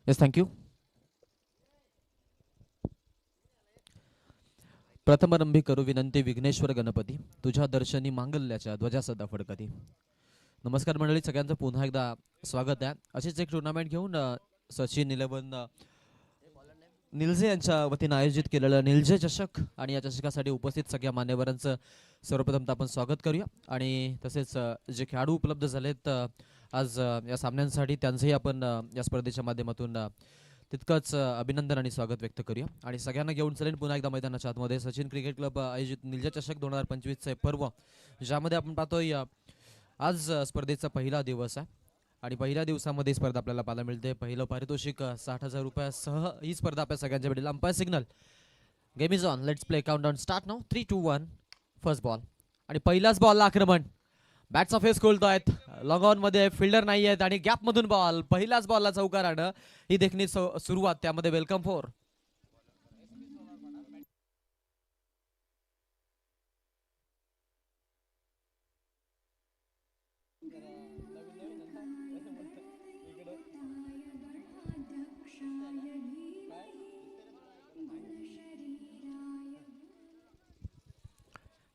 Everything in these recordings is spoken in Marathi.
Yes, thank you. प्रथमारंभी करू विनंती विघ्नेश्वर गणपती, तुझ्या दर्शनी मांगल्याच्या ध्वजा सदा फडकती. नमस्कार मंडळी, सगळ्यांचं पुन्हा एकदा स्वागत आहे. अशीच एक टुर्नामेंट घेऊन सचिन 11 निलजे यांच्या वतीनं आयोजित केलेलं निलजे चषक आणि या चषकासाठी उपस्थित सगळ्या मान्यवरांचं सर्वप्रथम आपण स्वागत करूया. आणि तसेच जे खेळाडू उपलब्ध झालेत आज या सामन्यांसाठी, त्यांचंही आपण या स्पर्धेच्या माध्यमातून तितकंच अभिनंदन आणि स्वागत व्यक्त करूया. आणि सगळ्यांना घेऊन चलेन पुन्हा एकदा मैदानाच्या आतमध्ये सचिन क्रिकेट क्लब आयोजित निलजे चषक 2025चे पर्व, ज्यामध्ये आपण पाहतोय आज स्पर्धेचा पहिला दिवस आहे. आणि पहिल्या दिवसामध्ये स्पर्धा आपल्याला पाहायला मिळते. पहिलं पारितोषिक 60,000 रुपयासह ही स्पर्धा आपल्या सगळ्यांच्या भेटेल. Umpire signal, game is on, let's play, countdown start now. 3, 2, 1, first ball. आणि पहिल्याच बॉलला आक्रमण, बॅट्सचा फेस खोलतोयत, लॉंग ऑन मध्ये फिल्डर नाही आहेत आणि गॅप मधून बॉल, पहिल्याच बॉलला चौकार आणं, ही देखणी सुरुवात, त्यामध्ये वेलकम फोर.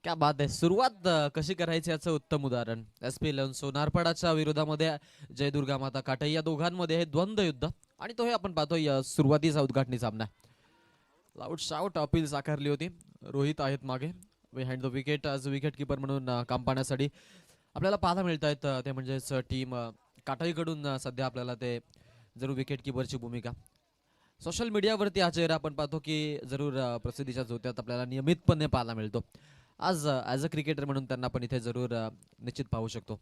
क्या बात आहे. सुरुवात कशी करायची याचं उत्तम उदाहरण. SP11 सोनारपाडाच्या विरोधामध्ये जयदुर्गा माता काटे, या दोघांमध्ये हे द्वंद्व युद्ध, आणि तो हे आपण पाहतोय सुरुवातीचा उद्घाटनी सामना. लाऊड शाउट अपील साकारली होती. रोहित आहेत मागे बिहाइंड द विकेट, आज विकेट किपर म्हणून काम पाहण्यासाठी आपल्याला पाहायला मिळत आहेत. ते म्हणजेच टीम काटाईकडून सध्या आपल्याला ते जरूर विकेट किपरची भूमिका. सोशल मीडियावरती हा चेहरा आपण पाहतो की जरूर प्रसिद्धीच्या जोत्यात आपल्याला नियमितपणे पाहायला मिळतो. आज ॲज अ क्रिकेटर म्हणून त्यांना पण इथे जरूर निश्चित पाहू शकतो.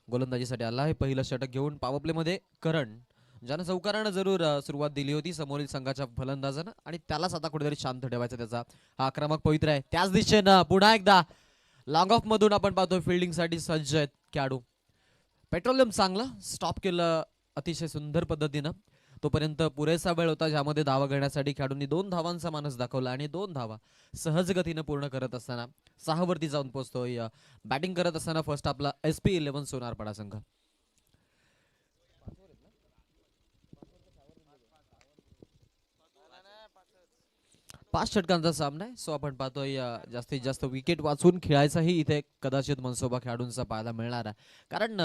गोलंदाजीसाठी आला आहे पहिलं षटक घेऊन. पॉवर प्लेमध्ये करण, ज्यानं चौकारानं जरूर सुरुवात दिली होती समोरील संघाच्या फलंदाजानं, आणि त्यालाच आता कुठेतरी शांत ठेवायचा त्याचा हा आक्रमक पवित्र आहे. त्याच दिशेनं पुन्हा एकदा लॉंग ऑफ मधून आपण पाहतो फिल्डिंगसाठी सज्ज आहेत खेळाडू. पेट्रोलियम चांगलं स्टॉप केलं अतिशय सुंदर पद्धतीनं. तोपर्यंत पुरेसा वेळ होता ज्यामध्ये धावा घेण्यासाठी खेळाडूंनी 2 धावांचा मानस दाखवला, आणि 2 धावा सहज गतीनं पूर्ण करत असताना 6 वरती जाऊन पोहोचतोय. बॅटिंग करत असताना फर्स्ट आपला SP11 सोनारपाडा संघ. 5 षटकांचा सामना आहे. सो आपण पाहतोय जास्तीत जास्त विकेट वाचून खेळायचाही इथे कदाचित मनसोबा खेळाडूंचा पाहायला मिळणार आहे. कारण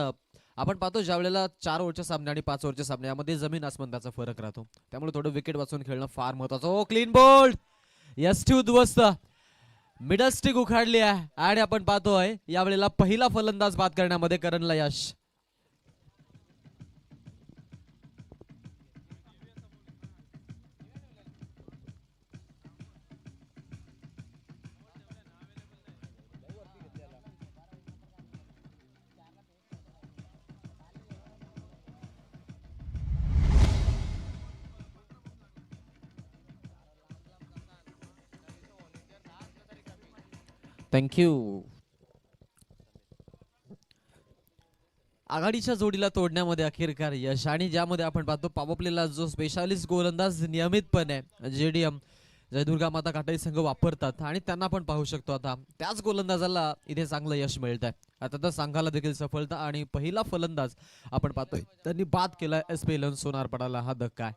आपण पाहतो ज्या वेळेला 4 ओव्हरच्या सामने आणि 5 ओव्हरच्या सामने यामध्ये जमीन आसमानाचा फरक राहतो. त्यामुळे थोडं विकेट वाचून खेळणं फार महत्वाचं. ओ क्लीन बोल्ड, यष्टी उद्ध्वस्त, मिडल स्टिक उखाडली आहे, आणि आपण पाहतोय यावेळेला पहिला फलंदाज बाद करण्यामध्ये करणला यश. थँक्यू. आघाडीच्या जोडीला तोडण्यामध्ये अखेरकार यश, आणि ज्यामध्ये आपण पाहतो पॉवर प्लेला जो स्पेशालिस्ट गोलंदाज नियमितपणे JDM जयदुर्गा माता काटाई संघ वापरतात, आणि त्यांना आपण पाहू शकतो आता त्याच गोलंदाजाला इथे चांगलं यश मिळत आहे. आता तर संघाला देखील सफलता, आणि पहिला फलंदाज आपण पाहतोय त्यांनी बाद केलाय SP11 सोनारपाडाला. हा धक्का आहे.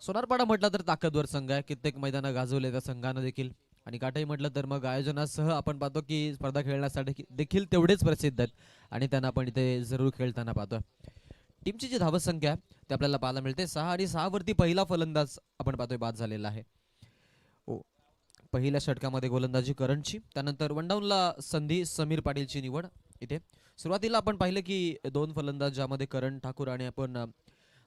सोनारपाडा म्हटलं तर ताकदवर संघ आहे, कित्येक मैदानं गाजवले त्या संघानं देखील. आणि काटाई म्हटलं तर मग आयोजनासह आपण पाहतो की स्पर्धा खेळण्यासाठी देखील तेवढेच प्रसिद्ध आहेत, आणि त्यांना आपण इथे जरूर खेळताना पाहतो. टीमची जी धावसंख्या आहे ते आपल्याला पाहायला मिळते 6, आणि 6 वरती पहिला फलंदाज आपण पाहतोय बाद झालेला आहे. ओ, पहिल्या षटकामध्ये गोलंदाजी करणची, त्यानंतर वनडाऊनला संधी समीर पाटीलची निवड. इथे सुरुवातीला आपण पाहिलं की 2 फलंदाज ज्यामध्ये करण ठाकूर आणि आपण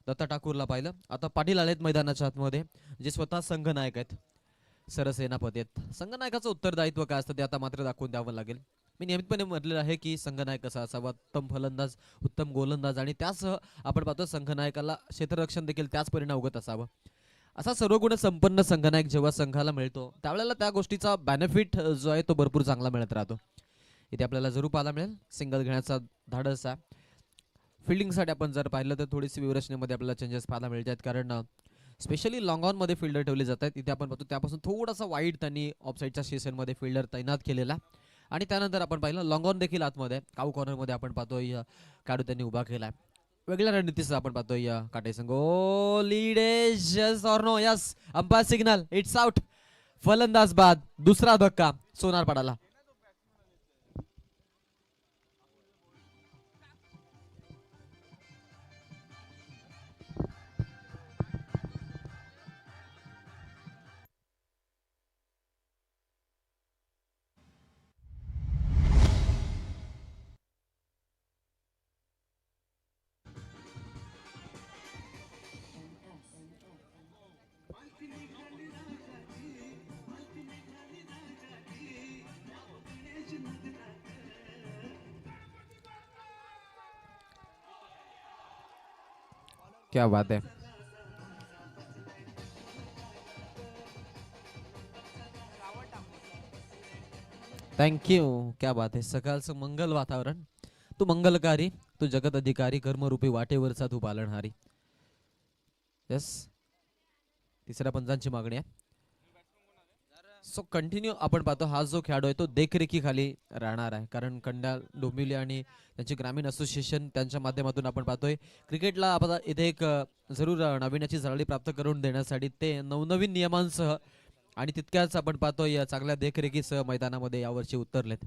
दत्ता ठाकूरला पाहिलं. आता पाटील आलेत मैदानाच्या आतमध्ये, जे स्वतः संघनायक आहेत, सरसेनापती आहेत. संघनायकाचं उत्तरदायित्व काय असतं ते आता मात्र दाखवून द्यावं लागेल. मी नियमितपणे म्हटलेलं आहे की संघनायक कसा असावा, उत्तम फलंदाज, उत्तम गोलंदाज, आणि त्यासह आपण पाहतो संघनायकाला क्षेत्ररक्षण देखील त्याच परिणामगत असावं. असा सर्व गुण संपन्न संघनायक जेव्हा संघाला मिळतो त्यावेळेला त्या गोष्टीचा बेनिफिट जो आहे तो भरपूर चांगला मिळत राहतो. इथे आपल्याला जरूर पाहायला मिळेल सिंगल घेण्याचा धाडस आहे. फिल्डिंगसाठी आपण जर पाहिलं तर थोडीशी व्यूहरचनेमध्ये आपल्याला चेंजेस पाहायला मिळतात, कारण स्पेशली लॉंग ऑन मध्ये फिल्डर ठेवले जातात. इथे आपण पाहतो त्यापासून थोडासा वाईड त्यांनी ऑफसाईडच्या सेशनमध्ये फिल्डर तैनात केलेला, आणि त्यानंतर आपण पाहिलं लॉंग ऑन देखील आतमध्ये काऊ कॉर्नरमध्ये आपण पाहतोय खेळाडू त्यांनी उभा केला. वेगळ्या रणनीतीचं आपण पाहतोय या काटे संघ. Oh lead is yes or no? Yes. Umpire signal, it's out. फलंदाज बाद. दुसरा धक्का सोनारपाडाला. क्या बात है. थँक्यू. क्या बात आहे. सकाळचं मंगल वातावरण. तू मंगलकारी, तू जगत अधिकारी, कर्मरूपी वाटेवरचा तू पालनहारी. यस. तिसऱ्या पंचांची मागणी आहे. सो कंटिन्यू आपण पाहतो हा जो खेळाडू आहे तो देखरेखीखाली राहणार आहे, कारण कंडाल डोंबिवली आणि त्यांचे ग्रामीण असोसिएशन त्यांच्या माध्यमातून आपण पाहतोय क्रिकेटला आपण इथे एक जरूर नाविन्याची झळाळी प्राप्त करून देण्यासाठी ते नवनवीन नियमांसह आणि तितक्याच आपण पाहतोय चांगल्या देखरेखीसह मैदानामध्ये यावर्षी उतरलेत.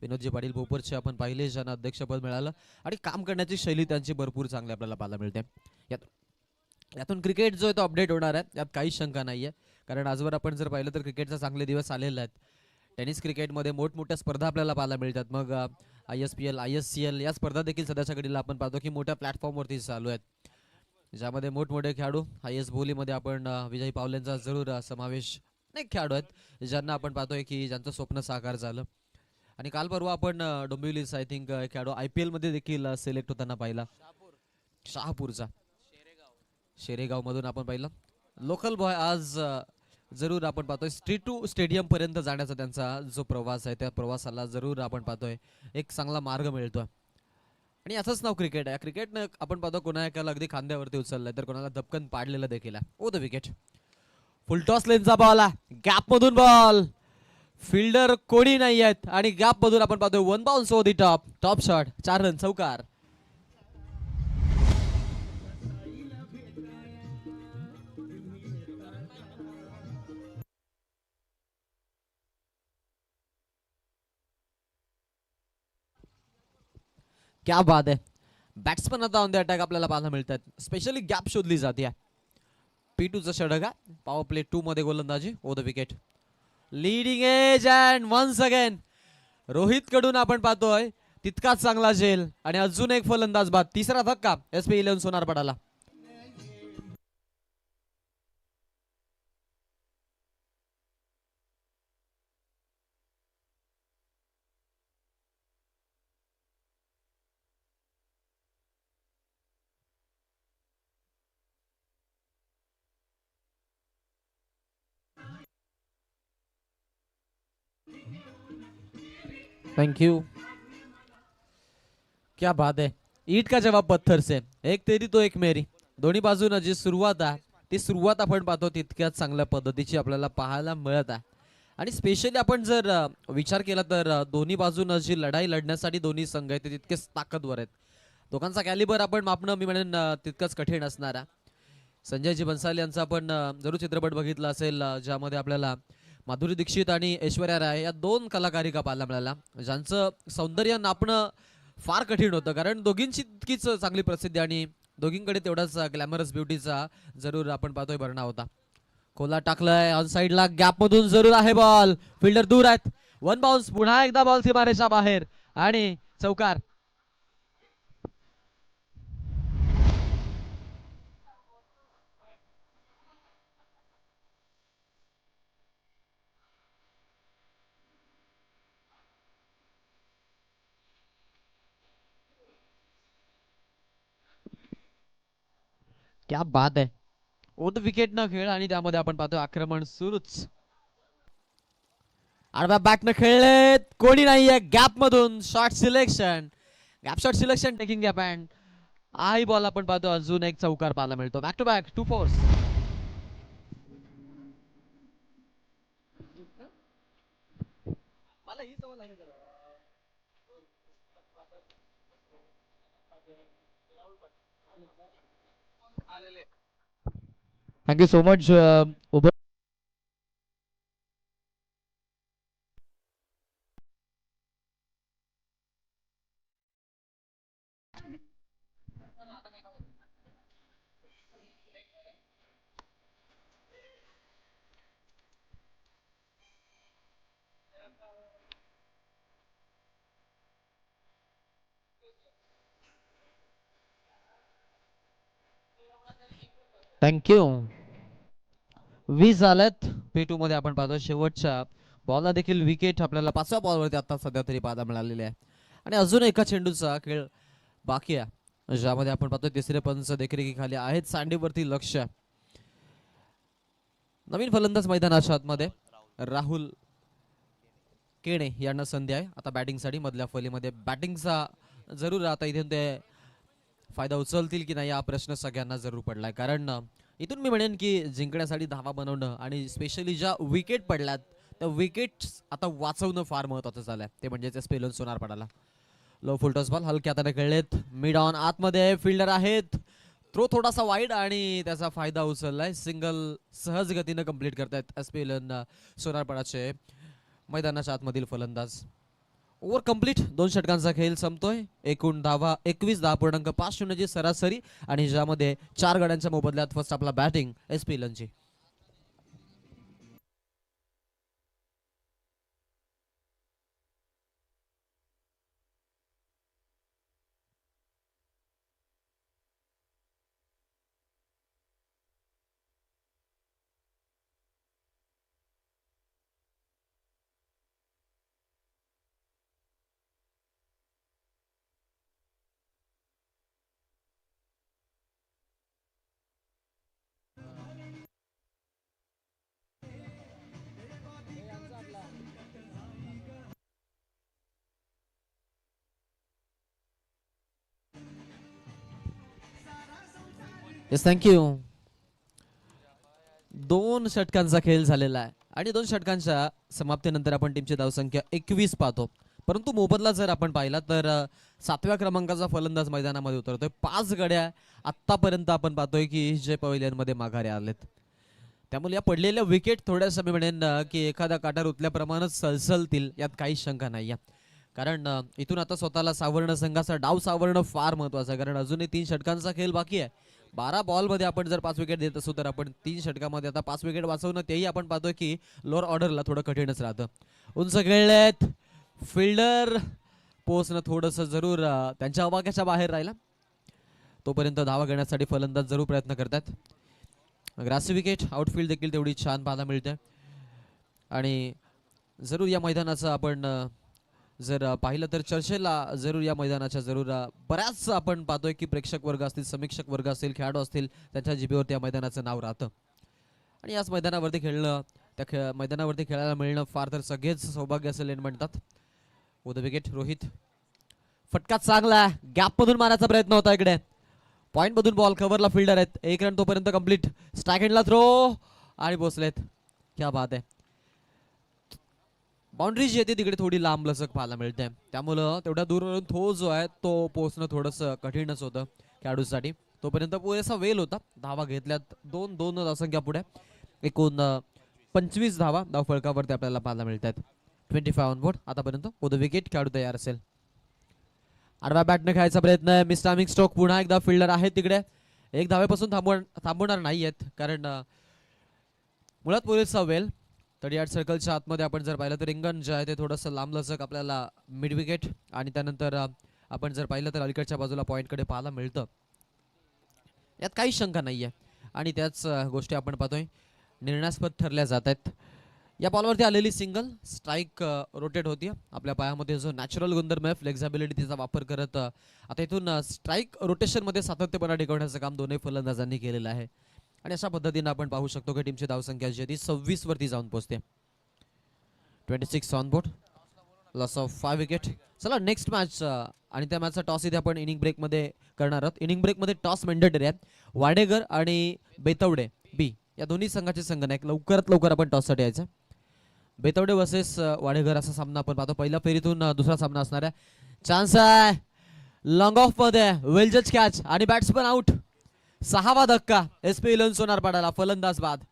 विनोदजी पाटील भोपरचे आपण पाहिले, ज्यांना अध्यक्षपद मिळालं आणि काम करण्याची शैली त्यांची भरपूर चांगली आपल्याला पाहायला मिळते. यातून क्रिकेट जो आहे तो अपडेट होणार आहे, यात काही शंका नाहीये. कारण आजवर आपण जर पाहिलं तर क्रिकेटचा चांगले दिवस आलेले आहेत. टेनिस क्रिकेटमध्ये मोठमोठ्या स्पर्धा आपल्याला पाहायला मिळतात. मग ISPL, ISCL या स्पर्धा देखील सध्याच्या घडीला आपण पाहतो की मोठ्या प्लॅटफॉर्मवरती चालू आहेत, ज्यामध्ये मोठमोठे खेळाडू IS बोलीमध्ये आपण विजयी पावलेंचा जरूर समावेश अनेक खेळाडू आहेत ज्यांना आपण पाहतोय की ज्यांचं स्वप्न साकार झालं. आणि काल परवा आपण डोंबिवलीचा आय थिंक खेळाडू IPL मध्ये देखील सिलेक्ट होताना पाहिला. शहापूरचा, शेरेगाव मधून आपण पाहिलं लोकल बॉय. आज जरूर आपण पाहतोय स्ट्रीट टू स्टेडियम पर्यंत जाण्याचा त्यांचा जो प्रवास आहे त्या प्रवासाला जरूर आपण पाहतोय एक चांगला मार्ग मिळतोय. आणि याचंच नाव क्रिकेट आहे. क्रिकेटनं आपण पाहतो कोणा एकाला अगदी खांद्यावरती उचललंय तर कोणाला धपकन पाडलेलं देखील आहे. Over the wicket. फुलटॉस लेनचा बॉल, गॅप मधून बॉल. फिल्डर कोणी नाही आहेत आणि गॅप मधून आपण पाहतोय one bounce over the top. Top shot, 4 run, चौकार. क्या बात आहे. बॅट्समन आता ऑन द अटॅक आपल्याला पाहायला मिळतात. स्पेशली गॅप शोधली जाते. P2चा षटक, पॉवर प्ले 2 मध्ये गोलंदाजी. Over the wicket. Leading edge and once again Rohit कडून आपण पाहतोय तितकाच चांगला झेल आणि अजून एक फलंदाज बाद. तिसरा धक्का SP11 सोनारपाडाला. थँक्यू. क्या बात है. ईट का जवाब पत्थर से. एक तेरी तो एक मेरी. दोन्ही बाजून जी सुरुवात आहे ती सुरुवात आपण पाहतो तितक्याच चांगल्या पद्धतीची आपल्याला पाहायला मिळत आहे. आणि स्पेशली आपण जर विचार केला तर दोन्ही बाजून जी लढाई लढण्यासाठी दोन्ही संघ आहेत ते तितकेच ताकदवर आहेत. दोघांचा कॅलिबर आपण मापणं मी म्हणेन तितकंच कठीण असणार आहे. संजयजी बन्साल यांचा आपण जरूर चित्रपट बघितला असेल, ज्यामध्ये आपल्याला माधुरी दीक्षित आणि ऐश्वर्या राय या दोन कलाकारिका पाहायला मिळाल्या, ज्यांचं सौंदर्य नापणं फार कठीण होतं. कारण दोघींची तितकीच चांगली प्रसिद्धी आणि दोघींकडे तेवढाच ग्लॅमरस ब्युटीचा जरूर आपण पाहतोय भरणा होता. खोला टाकलाय ऑन साइडला, गॅप मधून जरूर आहे बॉल. फिल्डर दूर आहेत. One bounce. पुन्हा एकदा बॉल सीमारेषा बाहेर आणि चौकार. क्या बात आहे. ओद विकेट न खेळ आणि त्यामध्ये आपण पाहतो आक्रमण सुरूच. आडव्या बॅट न खेळलेत, कोणी नाहीये. गॅप मधून shot selection. Gap shot selection taking gap and eye ball आपण पाहतो अजून एक चौकार पाहायला मिळतो. Back to back 2 fours. Thank you so much उभं. थँक्यू. 20 झाल्यात. P2 मध्ये आपण पाहतो शेवटच्या बॉलला देखील विकेट आपल्याला 5व्या बॉलवरती आता सध्या तरी पाहायला मिळालेली आहे. आणि अजून एका चेंडूचा खेळ बाकी आहे, ज्यामध्ये आपण पाहतो तिसरे पंच देखरेखीखाली आहेत. सांडीवरती लक्ष. नवीन फलंदाज मैदानाच्या आतमध्ये राहुल केणे यांना संधी आहे आता बॅटिंगसाठी. मधल्या फलीमध्ये बॅटिंगचा जरूर आता इथून ते फायदा उचलतील की नाही हा प्रश्न सगळ्यांना जरूर पडलाय. कारण इथून मी म्हणेन की जिंकण्यासाठी धावा बनवणं आणि स्पेशली ज्या विकेट पडल्यात त्या विकेट आता वाचवणं फार महत्वाचं झालंय. ते म्हणजे स्पेलन सोनार पडाला. लो फुल टॉस बॉल हलक्या हाताने खेळलेत. मिड ऑन आतमध्ये फिल्डर आहेत. थ्रो थोडासा वाईड आणि त्याचा फायदा उचललाय. सिंगल सहज गतीनं कंप्लीट करतायत स्पेलन सोनारपडाचे मैदानाच्या आतमधील फलंदाज. Over complete. 2 षटकांचा खेळ संपतोय. एकूण धावा 21 10.5 ची सरासरी आणि ज्यामध्ये 4 गड्यांच्या मोबदल्यात फर्स्ट आपला बॅटिंग एसपीएलची. Yes thank you. 2 षटकांचा खेळ झालेला आहे आणि 2 षटकांच्या समाप्तीनंतर आपण टीमची धावसंख्या 21 पाहतो. परंतु मोबदला जर आपण पाहिला तर 7व्या क्रमांकाचा फलंदाज मैदानामध्ये उतरतोय. 5 गड्या आतापर्यंत आपण पाहतोय की जे पवेलियनमध्ये माघारी आलेत. त्यामुळे या पडलेल्या विकेट थोड्याशा मी म्हणेन की एखादा काटा रुतल्याप्रमाणेच सलसलतील यात काही शंका नाही. कारण इथून आता स्वतःला सावरणं, संघाचा डाव सावरणं फार महत्वाचं आहे. कारण अजूनही 3 षटकांचा खेळ बाकी आहे. 12 बॉलमध्ये आपण जर 5 विकेट देत असू तर आपण 3 षटकामध्ये आता 5 विकेट वाचवणं तेही आपण पाहतोय की लोअर ऑर्डरला थोडं कठीणच राहतं. उंच खेळलेत. फिल्डर पोहोचणं थोडंसं जरूर त्यांच्या अवाक्याच्या बाहेर राहिला. तोपर्यंत धावा घेण्यासाठी फलंदाज जरूर प्रयत्न करतात. Grassy wicket. आउटफील्ड देखील तेवढी छान पाहायला मिळते. आणि जरूर या मैदानाचं आपण जर पाहिलं तर चर्चेला जरूर या मैदानाच्या जरूर बऱ्याच आपण पाहतोय की प्रेक्षक वर्ग असतील, समीक्षक वर्ग असतील, खेळाडू असतील, त्यांच्या जिभेवरती या मैदानाचं नाव राहतं. आणि याच मैदानावरती खेळणं, त्या मैदानावरती खेळायला मिळणं फार तर सगळेच सौभाग्य असेल म्हणतात. उद विकेट. रोहित. फटका चांगला. गॅप मधून मारायचा प्रयत्न होता इकडे. पॉइंट मधून बॉल. कव्हरला फिल्डर आहेत. 1 रन तोपर्यंत कंप्लीट. स्ट्राईक हँडला थ्रो आणि पोचलेत. क्या बात आहे. बाउंड्री जी आहे तिकडे थोडी लांब लचक पाहायला मिळते. त्यामुळं तेवढ्या दूरवरून थ्रो जो आहे तो पोहोचणं थोडंसं कठीणच होतं खेळाडूसाठी. तोपर्यंत पुरेसा वेल होता. धावा घेतल्यात 2 धावसंख्या पुढे. एकूण 25 धावा धाव फळकावरती आपल्याला पाहायला मिळतात. 25 ऑन बोर्ड आतापर्यंत. उद विकेट. खेळाडू तयार असेल. आडव्या बॅटने खेळायचा प्रयत्न आहे. मिस्टामिक स्ट्रोक. पुन्हा एकदा फिल्डर आहेत तिकडे. 1 धावेपासून थांबवणार नाही आहेत. कारण मुळात पुरेसा वेल. 38 सर्कलच्या आतमध्ये आपण जर पाहिलं तर रिंगण जे आहे ते थोडंसं लांब लचक आपल्याला मिड विकेट आणि त्यानंतर आपण जर पाहिलं तर अलीकडच्या बाजूला पॉईंटकडे पाहायला मिळतं. यात काही शंका नाही आहे. आणि त्याच गोष्टी आपण पाहतोय निर्णयास्पद ठरल्या जात आहेत. या बॉलवरती आलेली सिंगल स्ट्राईक रोटेट होती. आपल्या पायामध्ये जो नॅचरल गुणधर्म आहे फ्लेक्झिबिलिटी त्याचा वापर करत आता इथून स्ट्राईक रोटेशनमध्ये सातत्यपणा टिकवण्याचं काम दोन्ही फलंदाजांनी केलेलं आहे. आणि अशा पद्धतीने आपण पाहू शकतो की टीमची धावसंख्या जी आहे ती 26 वरती जाऊन पोहोचते. 26 on board. Loss of 5 wicket. चला नेक्स्ट मॅच आणि त्या मॅचचा टॉस इथे आपण इनिंग ब्रेकमध्ये करणार आहोत. इनिंग ब्रेकमध्ये टॉस मॅन्डेटरी आहे. वाडेकर आणि बेतवडे बी या दोन्ही संघाचे संघनायक लवकरात लवकर आपण टॉससाठी यायचं. बेतवडे वर्सेस वाडेकर असा सामना आपण पाहतो. पहिल्या फेरीतून दुसरा सामना असणार आहे. चान्स आहे. लॉंग ऑफ मध्ये वेल जज कॅच आणि बॅट्समन आउट. 6वा धक्का SP इलेव्हन सोनारपाडाला. फलंदाज बाद.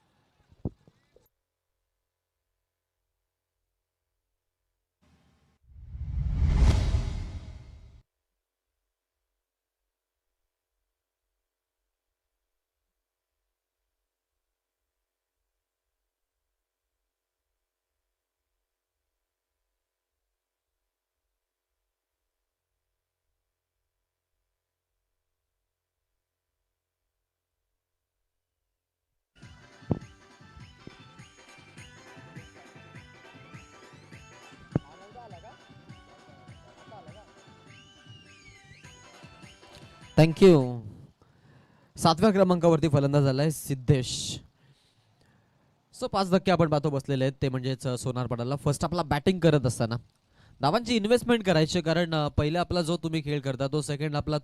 थँक्यू. 7व्या क्रमांकावरती फलंदाज झालाय सिद्धेश. सो 5 धक्के आपण पाहतो बसलेले आहेत, ते म्हणजेच सोनारपाडाला. फर्स्ट आपला बॅटिंग करत असताना धावांची इन्व्हेस्टमेंट करायची, कारण पहिले आपला जो तुम्ही खेळ करता तो सेकंड आपला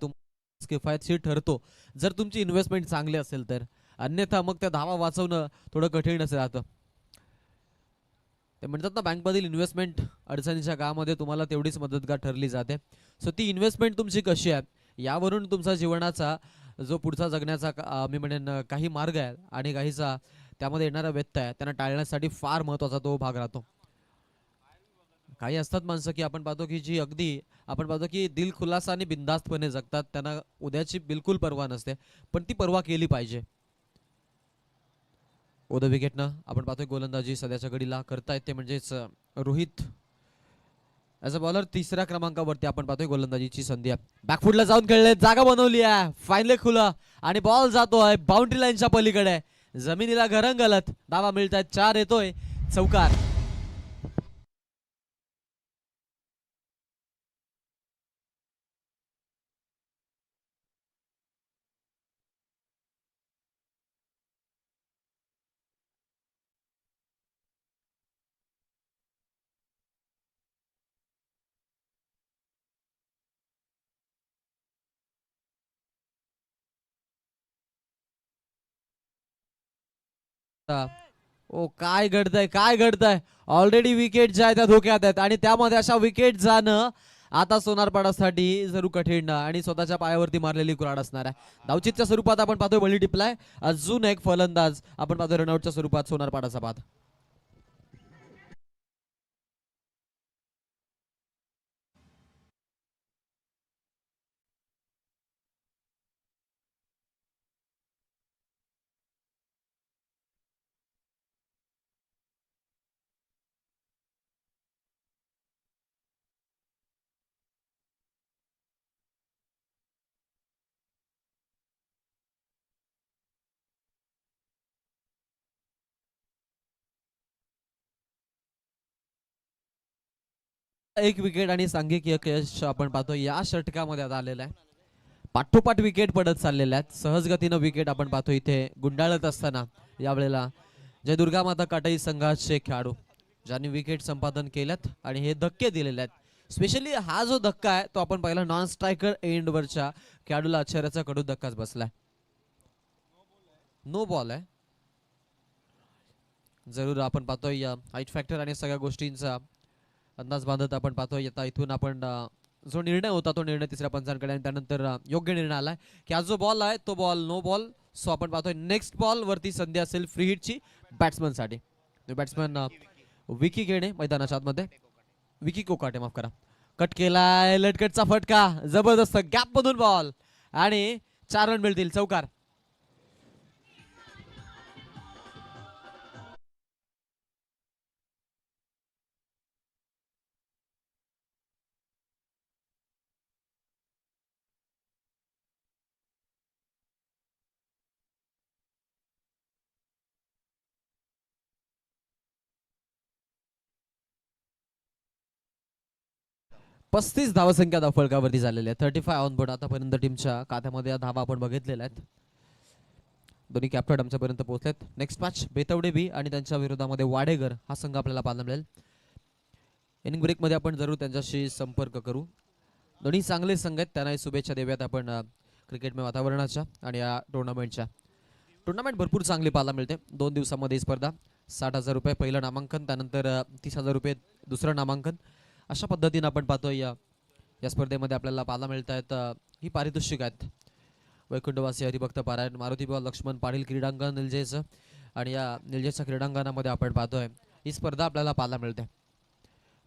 किफायतशीर ठरतो जर तुमची इन्व्हेस्टमेंट चांगली असेल तर. अन्यथा मग त्या धावा वाचवणं थोडं कठीण असं राहतं. ते म्हणतात ना, बँकमधील इन्व्हेस्टमेंट अडचणीच्या काळामध्ये तुम्हाला तेवढीच मदतगार ठरली जाते. सो ती इन्व्हेस्टमेंट तुमची कशी आहे यावरून तुमचा जीवनाचा जो पुढचा जगण्याचा मी म्हणेन काही मार्ग आहे आणि काहीचा त्यामध्ये येणारा व्यत्यय त्यांना टाळण्यासाठी फार महत्त्वाचा तो भाग राहतो. काही असतात माणसं की आपण पाहतो की जी अगदी आपण पाहतो की दिल खुलासा आणि बिनधास्तपणे जगतात, त्यांना उद्याची बिलकुल पर्वा नसते, पण ती पर्वा केली पाहिजे. उद्या विकेटनं आपण पाहतोय गोलंदाजी सध्याच्या घडीला करतायत ते म्हणजेच रोहित. ॲज अ बॉलर 3ऱ्या क्रमांकावरती आपण पाहतोय गोलंदाजीची संधी आहे. बॅकफुटला जाऊन खेळले, जागा बनवली आहे, फायनली खुलं आणि बॉल जातोय बाउंड्री लाईनच्या पलीकडे, जमिनीला घरंगलत. धावा मिळत आहेत, 4 येतोय, चौकार. ओ काय घडतंय, काय घडतंय. ऑलरेडी विकेट ज्या आहेत त्या धोक्यात आहेत आणि त्यामध्ये अशा विकेट जाणं आता सोनारपाडासाठी जरूर कठीण आणि स्वतःच्या पायावरती मारलेली कुऱ्हाड असणार आहे. धावचीतच्या स्वरूपात आपण पाहतोय बळी टिपलाय. अजून एक फलंदाज आपण पाहतोय रनआउटच्या स्वरूपात सोनारपाडाचा बाद. एक विकेट आणि सांघिक यश आपण पाहतो या षटकामध्ये आता आलेला आहे. पाठोपाठ विकेट पडत चाललेल्या आहेत, सहज गतीनं विकेट आपण पाहतो इथे गुंडाळत असताना यावेळेला जय दुर्गा माता काटाई संघाचे खेळाडू ज्यांनी विकेट संपादन केल्यात आणि हे धक्के दिलेले आहेत. स्पेशली हा जो धक्का आहे तो आपण पहिला नॉन स्ट्रायकर एंडवरच्या खेळाडूला आश्चर्याचा कडू धक्काच बसलाय. नो बॉल आहे. जरूर आपण पाहतोय या हाईट फॅक्टर आणि सगळ्या गोष्टींचा अंदाज बांधत आपण पाहतोय. आता इथून आपण जो निर्णय होता तो निर्णय 3ऱ्या पंचांकडे आणि त्यानंतर योग्य निर्णय आलाय की हा जो बॉल आहे तो बॉल नो बॉल. सो आपण पाहतोय नेक्स्ट बॉल वरती संधी असेल फ्री हिटची बॅट्समन साठी. बॅट्समन विकी घेणे मैदानाच्या आतमध्ये, विकी कोकाटे माफ करा. कट केलाय, लटकटचा फटका, जबरदस्त गॅप मधून बॉल आणि 4 रन मिळतील, चौकार. 35 धावसंख्या धावफलकावरती झालेल्या आहे. 35 ऑन बोर्ड आतापर्यंत टीमच्या खात्यामध्ये या धावा आपण बघितलेल्या आहेत. दोन्ही कॅप्टन आमच्यापर्यंत पोहोचलेत. नेक्स्ट मॅच बेतवडे बी आणि त्यांच्या विरोधामध्ये वाडेगर हा संघ आपल्याला पाहायला मिळेल. इनिंग ब्रेक मध्ये आपण जरूर त्यांच्याशी संपर्क करू. दोन्ही चांगले संघ आहेत, त्यांनाही शुभेच्छा देऊयात आपण क्रिकेटमय वातावरणाच्या आणि या टुर्नामेंटच्या. टुर्नामेंट भरपूर चांगली पाहायला मिळते. 2 दिवसामध्ये स्पर्धा. 60,000 रुपये पहिलं नामांकन, त्यानंतर 30,000 रुपये दुसरं नामांकन. अशा पद्धतीने आपण पाहतोय या स्पर्धेमध्ये आपल्याला पाहायला मिळत आहेत ही पारितोषिक आहेत. वैकुंठवासी हरिभक्त पारायण मारुती बुवा लक्ष्मण पाटील क्रीडांगण निलजेचं, आणि या निलजेच्या क्रीडांगणामध्ये आपण पाहतोय ही स्पर्धा आपल्याला पाहायला मिळते.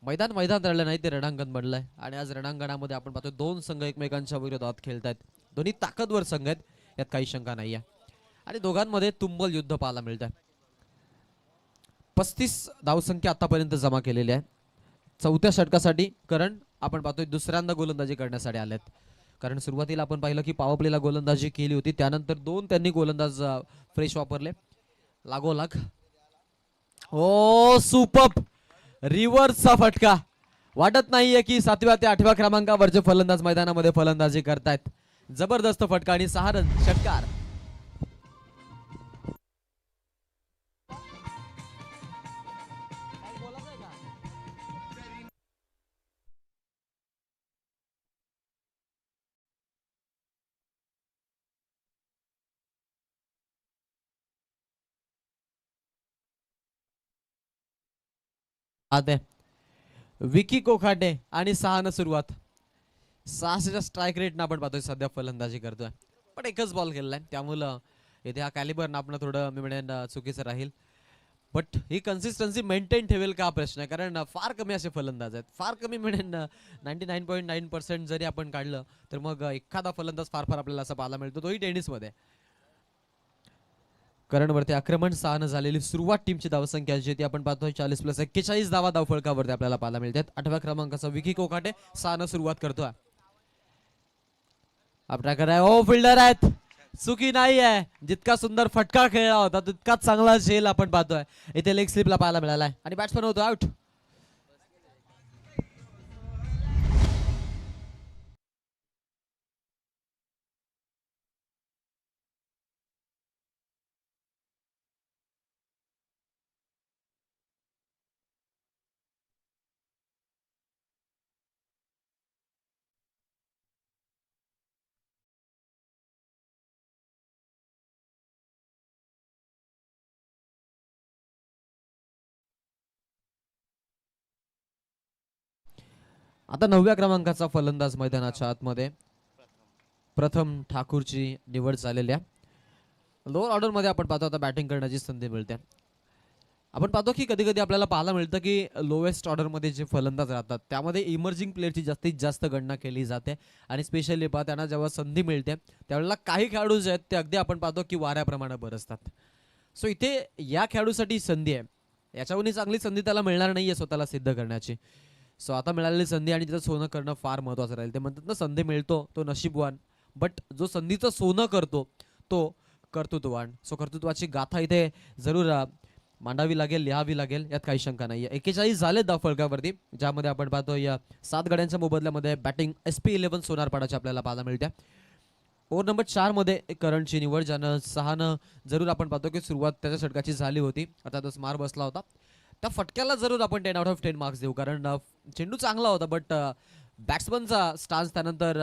मैदान रडलं नाही, ते रणांगण बनलंय. आणि आज रणांगणामध्ये आपण पाहतोय दोन संघ एकमेकांच्या विरोधात खेळत आहेत. दोन्ही ताकदवर संघ आहेत, यात काही शंका नाही आहे. आणि दोघांमध्ये तुंबल युद्ध पाहायला मिळत आहे. 35 धावसंख्या आतापर्यंत जमा केलेली आहे. चौथ्या षटकासाठी करण आपण पाहतोय दुसऱ्यांदा गोलंदाजी करण्यासाठी आलेत. कारण सुरुवातीला आपण पाहिलं की पॉवर प्लेला गोलंदाजी केली होती, त्यानंतर दोन त्यांनी गोलंदाज फ्रेश वापरले लागोलाग. ओ सुपर्ब रिव्हर्सचा फटका. वाटत नाहीये की 7व्या ते 8व्या क्रमांकावरचे फलंदाज मैदानामध्ये फलंदाजी करतायत. जबरदस्त फटका आणि 6 रन षटकार. विकी कोकाटे आणि 6 सुरुवात. 600च्या स्ट्राईक रेटनं आपण पाहतोय सध्या फलंदाजी करतोय, पण एकच बॉल केलाय, त्यामुळं इथे हा कॅलिबर नापणं थोडं मी म्हणेन चुकीचं राहील. बट ही कन्सिस्टन्सी मेंटेन ठेवेल का प्रश्न आहे, कारण फार कमी असे फलंदाज आहेत. फार कमी म्हणेन 99.9% जरी आपण काढलं तर मग एखादा फलंदाज फार फार आपल्याला असं पाहायला मिळतो, तोही टेनिसमध्ये. करणवरती आक्रमण 6 झालेली सुरुवात टीमची धावसंख्या जी ती आपण पाहतोय 40+41 धावा धावफलकावरती आपल्याला पाहायला मिळतात. 8व्या क्रमांकाचा विकी कोकाटे 6 सुरुवात करतोय. आपल्याकडे ओ फिल्डर आहेत, चुकी नाही आहे. जितका सुंदर फटका खेळला होता तितकाच चांगला झेल आपण पाहतोय इथे लेग स्लिपला पाहायला मिळालाय आणि बॅट्समन होतो आउट. आता 9व्या क्रमांकाचा फलंदाज मैदानाच्या आतमध्ये प्रथम ठाकूरची निवड झालेली आहे. लोअर ऑर्डर मध्ये आपण पाहतो आता बॅटिंग करण्याची संधी मिळते. आपण पाहतो की कधी कधी आपल्याला पाहायला मिळतं की लोएस्ट ऑर्डर मध्ये जे फलंदाज राहतात त्यामध्ये इमर्जिंग प्लेअरची जास्तीत जास्त गणना केली जाते. आणि स्पेशली पहा त्यांना जेव्हा संधी मिळते त्यावेळेला काही खेळाडू जे आहेत ते अगदी आपण पाहतो की वाऱ्याप्रमाणे बरसतात. सो इथे या खेळाडूसाठी संधी आहे, याच्याहून चांगली संधी त्याला मिळणार नाहीये स्वतःला सिद्ध करण्याची. सो आता मिळालेली संधी आणि तिचं सोनं करणं फार महत्त्वाचं राहील. ते म्हणतात ना, संधी मिळतो तो नशीबवान, बट जो संधीचं सोनं करतो तो कर्तृत्ववान. सो कर्तृत्वाची गाथा इथे जरूर मांडावी लागेल, लिहावी लागेल, यात काही शंका नाही. 41 झाले धावफलकावरती, ज्यामध्ये आपण पाहतो या 7 गड्यांच्या मोबदल्यामध्ये बॅटिंग SP11 सोनारपाडाची आपल्याला पाहायला मिळते. ओव्हर नंबर 4 मध्ये करणची निवड, ज्यानं 6 जरूर आपण पाहतो की सुरुवात त्याच्या षटकाची झाली होती, अर्थातच मार बसला होता. त्या फटक्याला जरूर आपण 10/10 मार्क्स देऊ, कारण चेंडू चांगला होता बट बॅट्समनचा स्टान्स, त्यानंतर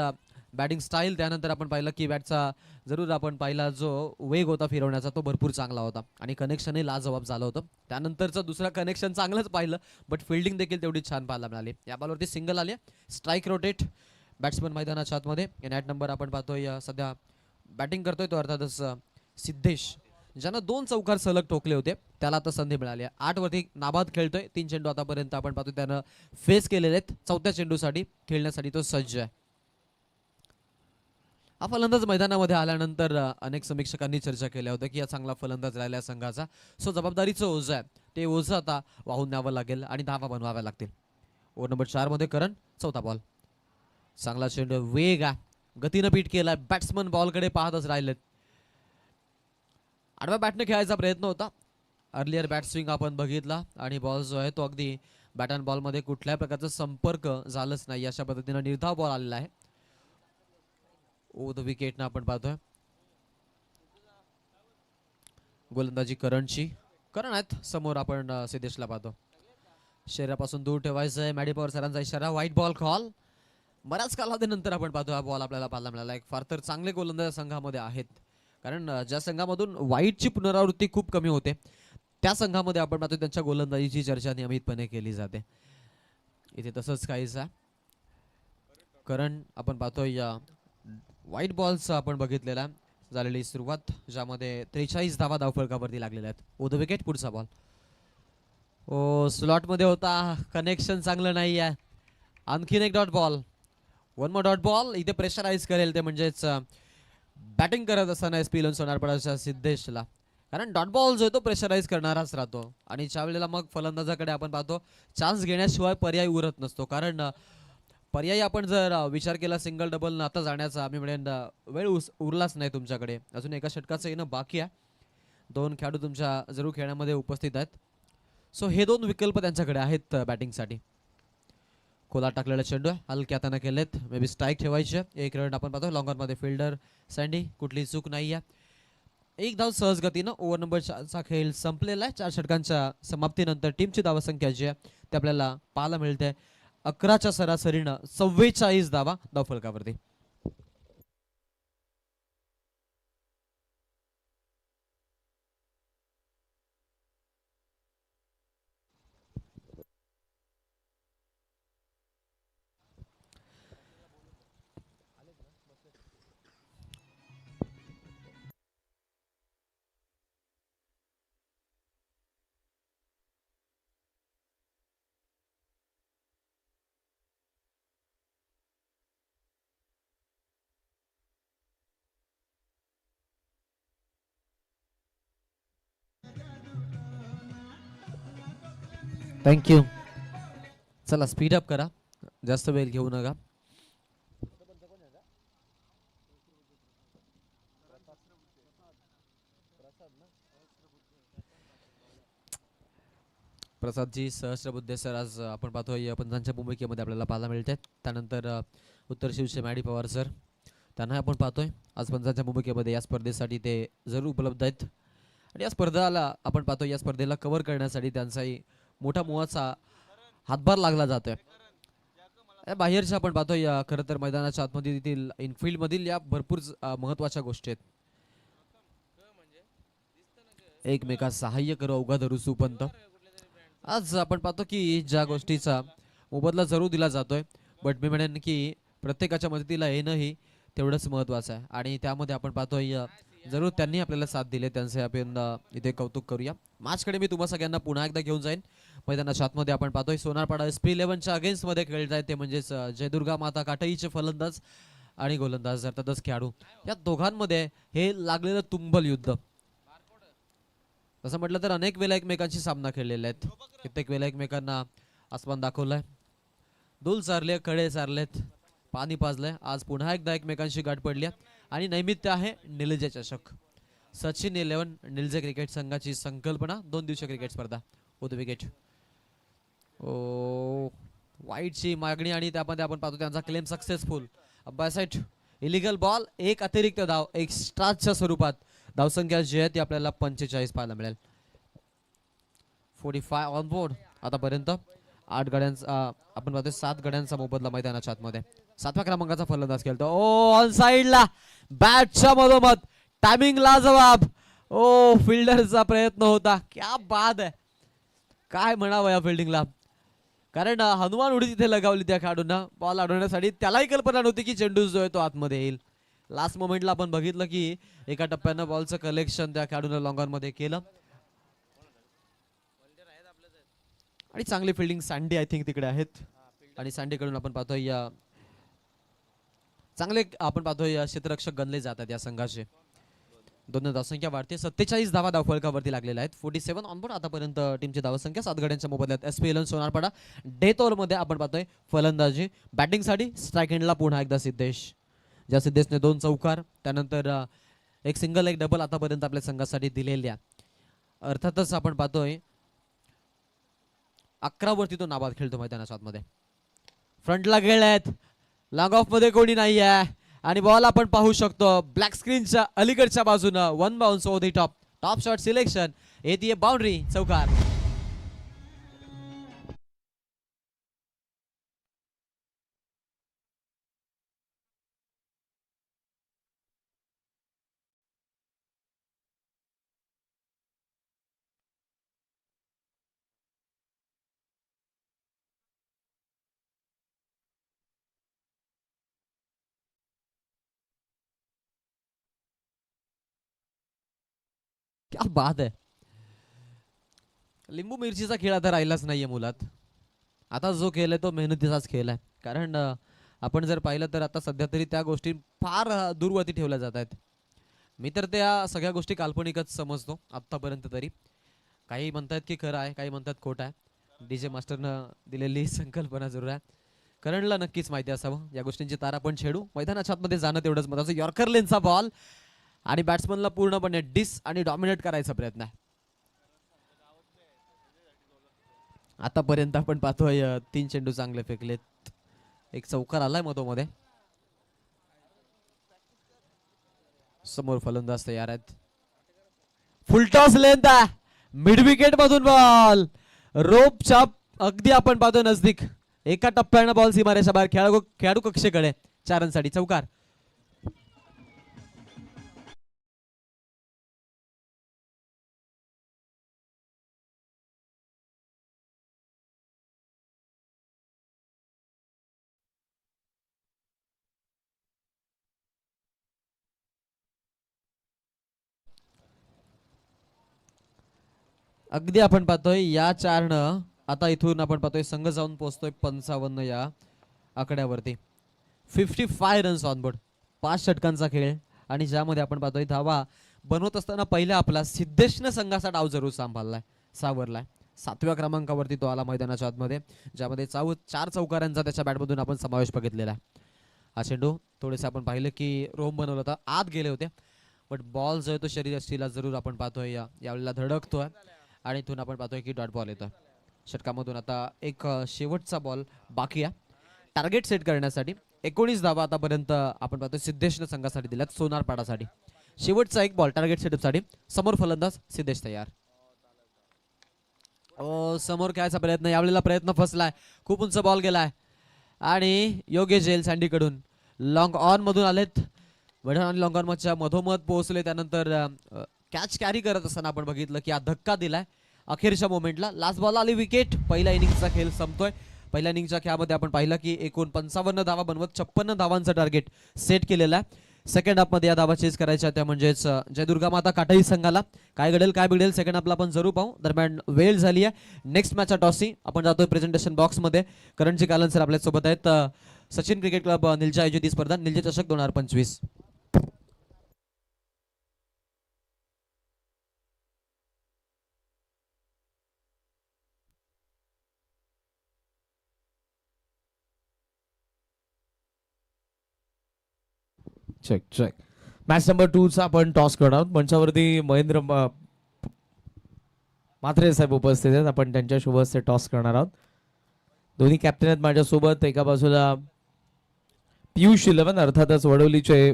बॅटिंग स्टाईल, त्यानंतर आपण पाहिलं की बॅटचा जरूर आपण पाहिला जो वेग होता फिरवण्याचा तो भरपूर चांगला होता आणि कनेक्शनही लाजवाब झालं होतं. त्यानंतरचं दुसरं कनेक्शन चांगलंच पाहिलं बट फिल्डिंग देखील तेवढी छान पाहायला मिळाली. या बॉलवरती सिंगल आली, स्ट्राईक रोटेट. बॅट्समन मैदानाच्या आतमध्ये नॅट नंबर आपण पाहतोय सध्या बॅटिंग करतोय तो अर्थातच सिद्धेश, ज्यानं 2 चौकार सलग ठोकले होते, त्याला आता संधी मिळाली आहे. 8 वरती नाबाद खेळतोय. 3 चेंडू आतापर्यंत आपण पाहतोय त्यानं फेस केलेले आहेत. 4थ्या चेंडूसाठी खेळण्यासाठी तो सज्ज आहे. हा फलंदाज मैदानामध्ये आल्यानंतर अनेक समीक्षकांनी चर्चा केल्या होत्या की हा चांगला फलंदाज राहिला संघाचा. सो जबाबदारीचं ओझं आहे, ते ओझं आता वाहून न्यावं लागेल आणि धावा बनवाव्या लागतील. ओव्हर नंबर 4 मध्ये करण, 4था बॉल. चांगला चेंडू, वेग आहे, गतीनं पीट केलाय. बॅट्समन बॉलकडे पाहतच राहिलेत. आडव्या बॅटने खेळायचा प्रयत्न होता. अर्लियर बॅट स्विंग आपण बघितला आणि बॉल जो आहे तो अगदी बॅट अँड बॉल मध्ये कुठल्याही प्रकारचा संपर्क झालाच नाही, अशा पद्धतीने निर्धाव बॉल आलेला आहे. ओ द विकेट ना आपण पाहतोय गोलंदाजी करणची. करण आहेत समोर, आपण सिद्धेशला पाहतो. शरीरापासून दूर ठेवायचं आहे, मॅडी पवार सरांचा इशारा. White ball call. बऱ्याच कालावधीनंतर आपण पाहतो हा बॉल आपल्याला पाहायला मिळाला. एक फार तर चांगले गोलंदाज संघामध्ये आहेत, कारण ज्या संघामधून वाईटची पुनरावृत्ती खूप कमी होते त्या संघामध्ये आपण पाहतो त्यांच्या गोलंदाजीची चर्चा नियमितपणे केली जाते. इथे तसंच काहीच आहे. कारण आपण पाहतोय या व्हाईट बॉलचं आपण बघितलेला आहे. झालेली सुरुवात ज्यामध्ये 43 धावा धावफलकावरती लागलेल्या आहेत. ओद विकेट पुढचा बॉल. ओ स्लॉट मध्ये होता, कनेक्शन चांगलं नाही आहे. आणखीन एक dot ball. One more dot ball. इथे प्रेशराईज करेल ते म्हणजेच बॅटिंग करत असताना एस पी इलेव्हन सोनारपाडाच्या सिद्धेशला, कारण डॉट बॉल जो आहे तो प्रेशराईज करणाराच राहतो आणि ज्यावेळेला मग फलंदाजाकडे आपण पाहतो चान्स घेण्याशिवाय पर्याय उरत नसतो. कारण पर्यायी आपण जर विचार केला सिंगल डबल आता जाण्याचा, मी म्हणेन वेळ उरलाच नाही तुमच्याकडे. अजून एका षटकाचं येणं बाकी आहे. 2 खेळाडू तुमच्या जरूर खेळण्यामध्ये उपस्थित आहेत. सो हे 2 विकल्प त्यांच्याकडे आहेत बॅटिंगसाठी. खोला टाकलेला चेंडू आहे, हलक्या हाताने केलेत. मे बी स्ट्राईक ठेवायचे. एक रन आपण पाहतो लॉंगर मध्ये फिल्डर सँडी, कुठली चूक नाही आहे. एक धाव सहज गतीनं. ओव्हर नंबर 4चा खेळ संपलेला आहे. 4 षटकांच्या समाप्तीनंतर टीमची धावसंख्या जी आहे ते आपल्याला पाहायला मिळते 11च्या सरासरीनं 44 धावा धावफलकावरती. थँक्यू. चला स्पीड अप करा, जास्त वेळ घेऊ नका. प्रसादजी सहस्रबुद्धे सर आज आपण पाहतोय पंचांच्या भूमिकेमध्ये आपल्याला पाहायला मिळते. त्यानंतर उत्तर शिवचे मॅडी पवार सर, त्यांना आपण पाहतोय आज पंचांच्या भूमिकेमध्ये. या स्पर्धेसाठी ते जरूर उपलब्ध आहेत आणि या स्पर्धेला आपण पाहतोय या स्पर्धेला कव्हर करण्यासाठी त्यांचाही मोठा मोहाचा हातभार लागला जातोय. बाहेरच्या आपण पाहतोय खरं तर मैदानाच्या आतमध्ये इनफिल्ड मधील या भरपूर महत्वाच्या गोष्टी आहेत. एकमेकास सहाय्य करू अवघा धरू सुपंत. आज आपण पाहतो की ज्या गोष्टीचा मोबदला जरूर दिला जातोय, बट मी म्हणेन की प्रत्येकाच्या मदतीला येणंही तेवढंच महत्वाचं आहे आणि त्यामध्ये आपण पाहतोय जरूर त्यांनी आपल्याला साथ दिली, त्यांचे आपण इथे कौतुक करूया. मॅचकडे मी तुम्हा सगळ्यांना पुन्हा एकदा घेऊन जाईन. मैदानाच्या आतमध्ये आपण पाहतोय सोनारपाडा एस पी 11च्या अगेन्स्ट मध्ये खेळत आहेत ते म्हणजेच जयदुर्गा माता काटईचे फलंदाज आणि गोलंदाज अर्थातच खेळाडू. या दोघांमध्ये हे लागलेलं तुंबल युद्ध. तसं म्हटलं तर अनेक वेळा एकमेकांशी सामना खेळलेले आहेत, कित्येक वेळा एकमेकांना आसमान दाखवलंय, दूल चारले, कडे चारलेत, पाणी पाजलंय. आज पुन्हा एकदा एकमेकांशी गाठ पडली आणि नैमित्य आहे निलजे चषक. सचिन 11 निलजे क्रिकेट संघाची संकल्पना 2 दिवसीय क्रिकेट स्पर्धा. उद विकेट. ओ वाईटची मागणी आणि त्यामध्ये आपण पाहतो त्यांचा क्लेम सक्सेसफुल. अब्बासाइट इलिगल बॉल. एक अतिरिक्त धाव एक्स्ट्राच्या स्वरूपात. धावसंख्या जी आहे ती आपल्याला 45 पाहायला मिळेल. 45 ऑन बोर्ड. आतापर्यंत 8 गड्यांचा आपण पाहतोय 7 गड्यांचा मोबदला मैदानाच्या आतमध्ये. 7व्या क्रमांकाचा फलंदाज खेळतो. ओ ऑन साइडला बॅटच्या मधोमध टायमिंग लाजवाब. ओ फिल्डरचा प्रयत्न होता. क्या बाद आहे, काय म्हणावं या फिल्डिंगला. कारण हनुमान उडी तिथे लगावली त्या खेळाडूंना बॉल अडवण्यासाठी. त्यालाही कल्पना नव्हती की चेंडू जो आहे तो आतमध्ये येईल. लास्ट मोमेंटला आपण बघितलं की एका टप्प्यानं बॉलचं कलेक्शन त्या खेळाडूने लॉंगर मध्ये केलं आणि चांगली फिल्डिंग सँडी आय थिंक तिकडे आहेत आणि सँडीकडून आपण पाहतोय चांगले आपण पाहतोय क्षेत्ररक्षक गणले जातात या संघाचे. दोन धावसंख्या वाढते. 47 धावा धावफलकावरती लागलेल्या आहेत. 47 ऑन बोर्ड. आतापर्यंत टीमची धावसंख्या 7 गड्यांच्या मोबदल्यात. S P 11 Sonarpada death over मध्ये आपण पाहतोय फलंदाजी. बॅटिंगसाठी स्ट्राईक एंडला पुन्हा एकदा सिद्धेश, ज्या सिद्धेशने 2 चौकार त्यानंतर एक सिंगल एक डबल आतापर्यंत आपल्या संघासाठी दिलेल्या. अर्थातच आपण पाहतोय 11 वरती तो नाबाद खेळतो मैदानाच्या आतमध्ये. फ्रंटला गेलेत, लॉंग ऑफ मध्ये कोणी नाही आहे आणि बॉल आपण पाहू शकतो ब्लॅक स्क्रीनच्या अलीकडच्या बाजूनं. 1 bounce over the top. Top shot selection. येते बाउंड्री, चौकार. क्या बात आहे. लिंबू मिरचीचा खेळ आता राहिलाच नाहीये मुलात. आता जो खेळ आहे तो मेहनतीचाच खेळ आहे. कारण आपण जर पाहिलं तर आता सध्या तरी त्या गोष्टी फार दूरवरती ठेवल्या जात आहेत. मी तर त्या सगळ्या गोष्टी काल्पनिकच समजतो आत्तापर्यंत तरी. काही म्हणतात की खरं आहे, काही म्हणतात खोटं आहे. डीजे मास्टरनं दिलेली संकल्पना जरूर आहे. करणला नक्कीच माहिती असावं या गोष्टींची तार आपण छेडू. मैदानाच्या आतमध्ये जाणं तेवढंच महत्त्वाचं. यॉर्कर लेनचा बॉल आणि बॅट्समनला पूर्णपणे डिस आणि डॉमिनेट करायचा प्रयत्न आहे. आतापर्यंत आपण पाहतोय 3 चेंडू चांगले फेकलेत. एक चौकार आलाय मधोमध्ये. समोर फलंदाज तयार आहेत. फुलटॉस लेंथ आहे. मिड विकेट मधून बॉल रोपच्या अगदी आपण पाहतो नजदीक. एका टप्प्यानं बॉल सीमारेषा बाहेर. खेळाडू कक्षेकडे 4 रनसाठी चौकार. अगदी आपण पाहतोय या 4नं आता इथून आपण पाहतोय संघ जाऊन पोहोचतोय 55 या आकड्यावरती. 55 रन्स ऑन बोर्ड. 5 षटकांचा खेळ आणि ज्यामध्ये आपण पाहतोय धावा बनवत असताना पहिला आपला सिद्धेशनं संघाचा डाव जरूर सांभाळलाय, सावरलाय. 7व्या क्रमांकावरती तो आला मैदानाच्या आतमध्ये, ज्यामध्ये 4 चौकारांचा त्याच्या बॅटमधून आपण समावेश बघितलेला आहे. हा चेंडू थोडेसे आपण पाहिलं की रोम बनवलं होतं, आत गेले होते, बट बॉल जो आहे तो शरीरयष्टीला जरूर आपण पाहतोय यावेळेला धडकतोय आणि इथून आपण पाहतोय की डॉट बॉल येतोय. षटकामधून आता एक शेवटचा बॉल बाकी आहे टार्गेट सेट करण्यासाठी. 19 धावा आतापर्यंत आपण पाहतोय सिद्धेशनं संघासाठी दिल्यात सोनारपाडासाठी. शेवटचा एक बॉल टार्गेट सेटअपसाठी. समोर फलंदाज सिद्धेश तयार. समोर खेळायचा प्रयत्न, यावेळेला प्रयत्न फसलाय. खूप उंच बॉल गेलाय आणि योग्य जेल सँडीकडून लॉंग ऑन मधून आलेत. आणि लॉंग ऑन मधच्या मधोमध पोहोचले. त्यानंतर कॅच कॅरी करत असताना आपण बघितलं की हा धक्का दिलाय अखेरच्या मोमेंटला. लास्ट बॉल आली विकेट. पहिल्या इनिंगचा खेळ संपतोय. पहिल्या इनिंगच्या खेळामध्ये आपण पाहिलं की एकूण 55 धावा बनवत 56 धावांचं टार्गेट सेट केलेलं आहे. सेकंड हाफमध्ये या धावा चेस करायच्या त्या म्हणजेच जय दुर्गा माता काटाई संघाला. काय घडेल काय बिघडेल सेकंड हाफला आपण जरूर पाहू. दरम्यान वेळ झाली आहे नेक्स्ट मॅचच्या टॉसची. आपण जातोय प्रेझेंटेशन बॉक्समध्ये. करणजी कालन सर आपल्या सोबत आहेत. सचिन क्रिकेट क्लब निलजा आयोजित स्पर्धा निलजे चषक 2025. Check check. मॅच नंबर 2 चा आपण टॉस करणार आहोत. मंचावरती महेंद्र म्हात्रे साहेब उपस्थित आहेत. आपण त्यांच्या सोबत टॉस करणार आहोत. दोन्ही कॅप्टन आहेत माझ्यासोबत. एका बाजूला पियुष 11 अर्थातच वडवलीचे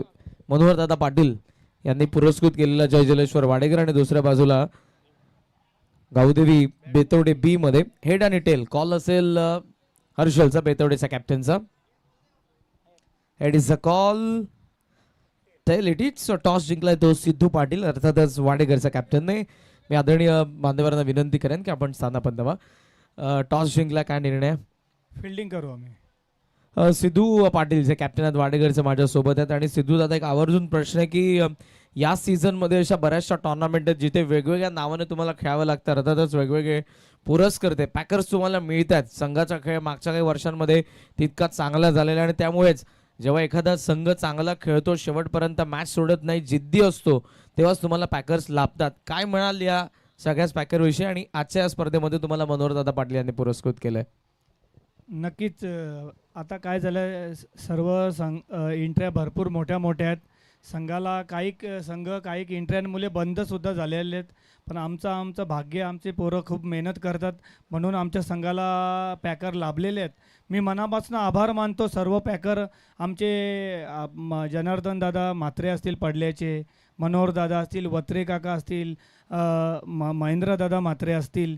मनोहरदादा पाटील यांनी पुरस्कृत केलेला जय जलेश्वर वाडेकर आणि दुसऱ्या बाजूला गावदेवी बेतवडे बी मध्ये हेड आणि टेल कॉल असेल हर्षलचा, बेतवडेचा कॅप्टनचा. Head is a call. Tail it it's. Toss जिंकलाय तो सिद्धू पाटील अर्थातच वाडेकरचा कॅप्टनने. मी आदरणीय मान्यवरांना विनंती करेन की आपण स्थानापन्न व्हा. टॉस जिंकला, काय निर्णय? फिल्डिंग करू आम्ही. सिद्धू पाटील जे कॅप्टन आहेत वाडेकरचे माझ्यासोबत आहेत. आणि सिद्धू दादा, एक आवर्जून प्रश्न आहे की या सीझनमध्ये अशा बऱ्याचशा टुर्नामेंट आहेत जिथे वेगवेगळ्या नावाने तुम्हाला खेळावं लागतं. अर्थातच वेगवेगळे पुरस्कर्ते पॅकर्स तुम्हाला मिळत आहेत. संघाचा खेळ मागच्या काही वर्षांमध्ये तितका चांगला झालेला आणि त्यामुळेच जेव्हा एखादा संघ चांगला खेळतो, शेवटपर्यंत मॅच सोडत नाही, जिद्दी असतो, तेव्हाच तुम्हाला पॅकर्स लाभतात. काय म्हणाल या सगळ्याच पॅकरविषयी आणि आजच्या या स्पर्धेमध्ये तुम्हाला मनोहरदादा पाटील यांनी पुरस्कृत केलंय? नक्कीच. आता काय झालं, सर्व एंट्र्या भरपूर मोठ्या मोठ्या आहेत. संघाला काही संघ काही एंट्र्यांमुळे बंदसुद्धा झालेले आहेत. पण आमचं भाग्य, आमचे पोरं खूप मेहनत करतात म्हणून आमच्या संघाला पॅकर लाभलेले आहेत. मी मनापासून आभार मानतो सर्व पॅकर. आमचे जनार्दन दादा म्हात्रे असतील पडल्याचे, मनोहर दादा असतील, वत्रे काका असतील, महेंद्र दादा म्हात्रे असतील,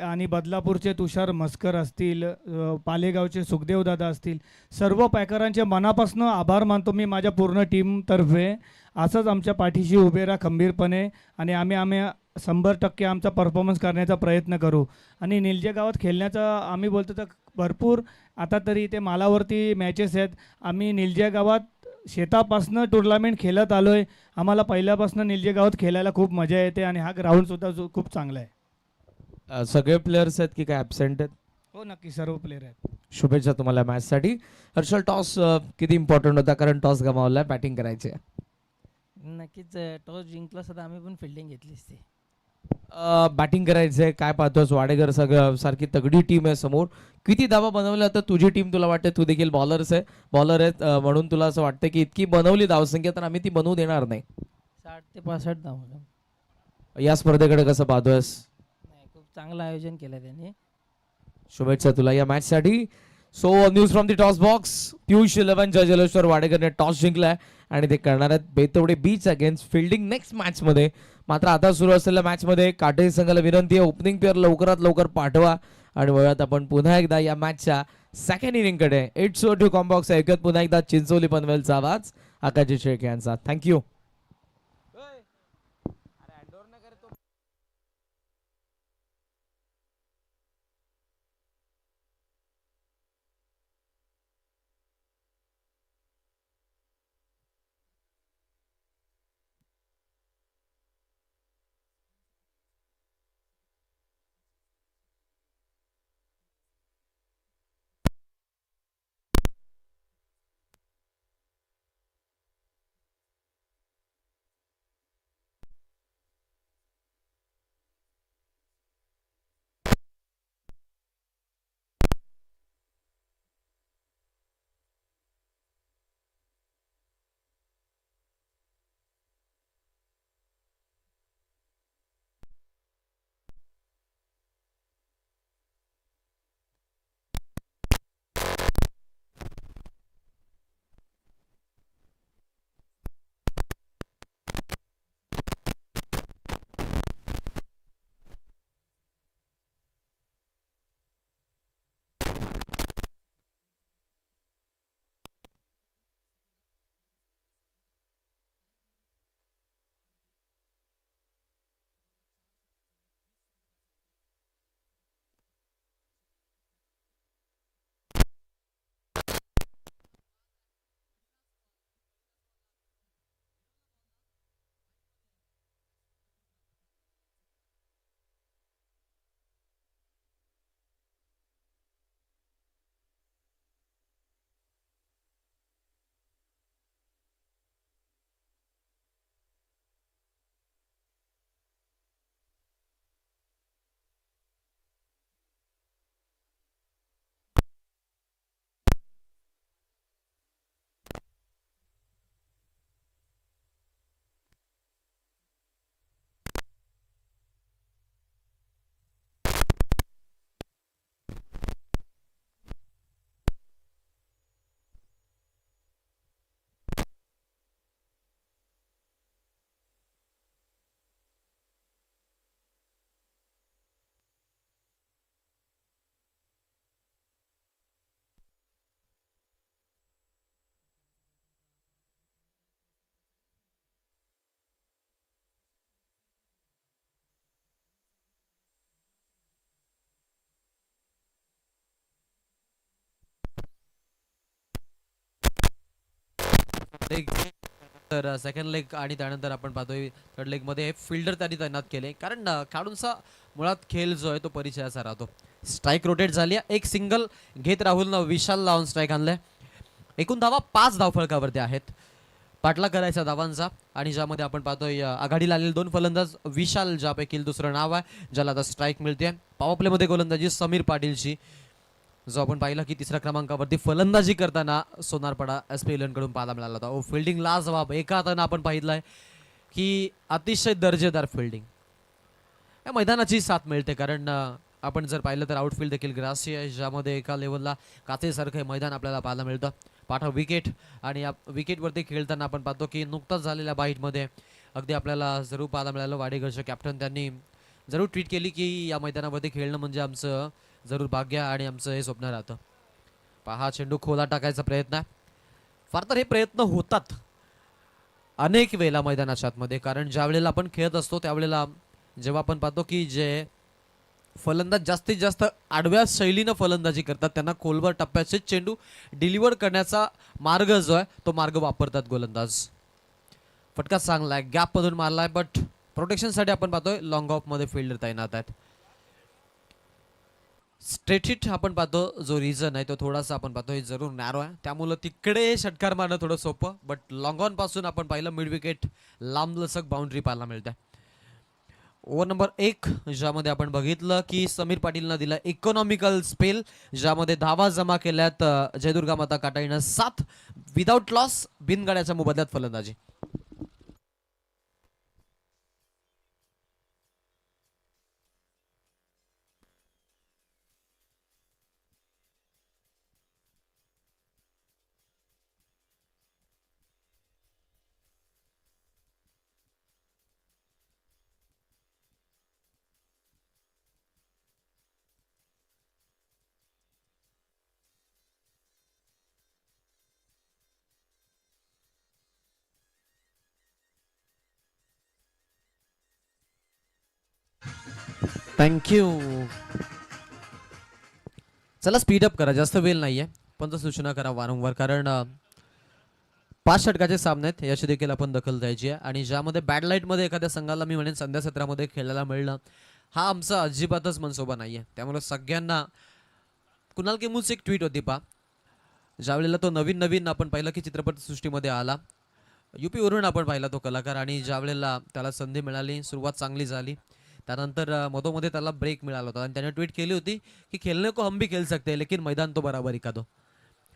आणि बदलापूरचे तुषार मस्कर असतील, पालेगावचे सुखदेव दादा असतील, सर्व पॅकरांचे मनापासून आभार मानतो मी माझ्या पूर्ण टीमतर्फे. असंच आमच्या पाठीशी उभे राहा खंबीरपणे आणि आम्ही 100% आमचा परफॉर्मन्स करण्याचा प्रयत्न करू. आणि निलजे गावात खेळण्याचा आम्ही बोलतो तर भरपूर आता तरी इथे मालावरती मॅचेस आहेत. आम्ही निलजे गावात शेतापासनं टुर्नामेंट खेळत आलो आहे. आम्हाला पहिल्यापासून निलजे गावात खेळायला खूप मजा येते आणि हा ग्राउंडसुद्धा खूप चांगला आहे. सगळे प्लेयर्स आहेत की काय ॲबसेंट आहेत? हो नक्की सर्व प्लेयर आहेत. शुभेच्छा तुम्हाला मॅचसाठी. हर्षल, टॉस किती इम्पॉर्टंट होता कारण टॉस गमावला, बॅटिंग करायची आहे. नक्कीच टॉस जिंकला असता आम्ही पण फिल्डिंग घेतली असती. बॅटिंग करायचं आहे, काय पाहतोस? वाडेकर सगळं सारखी तगडी टीम आहे समोर. किती धावा बनवल्या तर तुझी टीम, तुला वाटते तू देखील बॉलर आहेत म्हणून तुला असं वाटतं की इतकी बनवली धावसंख्या तर आम्ही ती बनवू देणार नाही? 60 ते 65 धावा. या स्पर्धेकडे कसं पाहतोयस? नाही, खूप चांगलं आयोजन केलं त्यांनी. शुभेच्छा तुला या मॅचसाठी. So news from the toss box. Piyush 11 Jayjaleshwar वाडेकरने टॉस जिंकलाय आणि ते करणार आहेत बेतवडे बीच अगेन्स्ट फिल्डिंग नेक्स्ट मॅचमध्ये. मात्र आता सुरू असलेल्या मॅचमध्ये काटेरी संघाला विनंती आहे, ओपनिंग पेअर लवकरात लवकर पाठवा. आणि वळत आपण पुन्हा एकदा या मॅचच्या सेकंड इनिंगकडे. 802 कॉम्बॉक्स ऐकत पुन्हा एकदा चिंचोली पनवेलचा आवाज आकाशजी शेळके यांचा. थँक्यू. तर सेकंड लेग आणि त्यानंतर आपण पाहतोय थर्ड लेग मध्ये फिल्डर त्यांनी तैनात केले, कारण खेळाडूंचा मुळात खेळ जो आहे तो परिचयाचा राहतो. स्ट्राईक रोटेट झाली, एक सिंगल घेत राहुलनं विशाल लावून स्ट्राईक आणलाय. एकूण धावा 5 धावफलकावरती आहेत. पाटला करायचा धावांचा, आणि ज्यामध्ये आपण पाहतोय आघाडीला आलेले 2 फलंदाज विशाल ज्यापैकी दुसरं नाव आहे ज्याला आता स्ट्राईक मिळते. पॉवर प्ले मध्ये गोलंदाजी समीर पाटीलची, जो आपण पाहिला की 3ऱ्या क्रमांकावरती फलंदाजी करताना सोनारपाडा एसपीएल कडून पाहायला मिळाला होता. फिल्डिंग लाजवाब, एका हाताने आपण पाहिलंय की अतिशय दर्जेदार फिल्डिंग या मैदानाची साथ मिळते. कारण आपण जर पाहिलं तर आउटफील्ड देखील ग्रासी आहे, ज्यामध्ये एका लेवलला काचेसारखं मैदान आपल्याला पाहायला मिळतं. पाठा विकेट, आणि या विकेटवरती खेळताना आपण पाहतो की नुकताच झालेल्या बाईटमध्ये अगदी आपल्याला जरूर पाहायला मिळालं. वाडेकरचे कॅप्टन त्यांनी जरूर ट्विट केली की या मैदानामध्ये खेळणं म्हणजे आमचं जरूर भाग्य आणि आमचं हे स्वप्न राहतं. पहा, चेंडू खोला टाकायचा प्रयत्न, फार तर हे प्रयत्न होतात अनेक वेळेला मैदानाच्या आतमध्ये, कारण ज्या वेळेला आपण खेळत असतो त्यावेळेला जेव्हा आपण पाहतो की जे फलंदाज जास्तीत जास्त आडव्या शैलीनं फलंदाजी करतात, त्यांना खोलवर टप्प्याचे चेंडू डिलिव्हर करण्याचा मार्ग जो आहे तो मार्ग वापरतात गोलंदाज. फटका चांगला गॅप मधून मारलाय, बट प्रोटेक्शनसाठी आपण पाहतोय लॉंग ऑफ मध्ये फिल्डर तैनात आहेत. स्ट्रेट हिट आपण पाहतो, जो रिझन आहे तो थोडासा आपण पाहतो हे जरूर नॅरो आहे, त्यामुळे तिकडे षटकार मारणं थोडं सोपं, बट लॉंग ऑन पासून आपण पाहिलं मिड विकेट लांबलचक बाउंड्री पाहायला मिळते. ओव्हर नंबर 1 ज्यामध्ये आपण बघितलं की समीर पाटीलनं दिला इकॉनॉमिकल स्पेल, ज्यामध्ये धावा जमा केल्यात जयदुर्गा माता काटाईनं 7 विदाउट लॉस, बिनगाड्याच्या मोबदल्यात फलंदाजी. थँक्यू. चला स्पीडअप करा, जास्त वेळ नाहीये, पण सूचना करा वारंवार, कारण 5 षटकाचे सामने आहेत, याची देखील आपण दखल द्यायची आहे. आणि ज्यामध्ये बॅड लाईट मध्ये एखाद्या संघाला मी म्हणेन संध्या सत्रामध्ये खेळायला मिळणं हा आमचा अजिबातच मनसोबा नाहीये. त्यामुळे सगळ्यांना कुणाल केमूलची एक ट्विट होती पा, ज्यावेळेला तो नवीन आपण पाहिलं की चित्रपट सृष्टीमध्ये आला, युपी वरून आपण पाहिला तो कलाकार, आणि ज्यावेळेला त्याला संधी मिळाली, सुरुवात चांगली झाली, त्यानंतर मधोमध्ये त्याला ब्रेक मिळाला होता आणि त्याने ट्विट केली होती की खेळणे को हम भी खेल सकते हैं लेकिन मैदान तो बराबर का दो.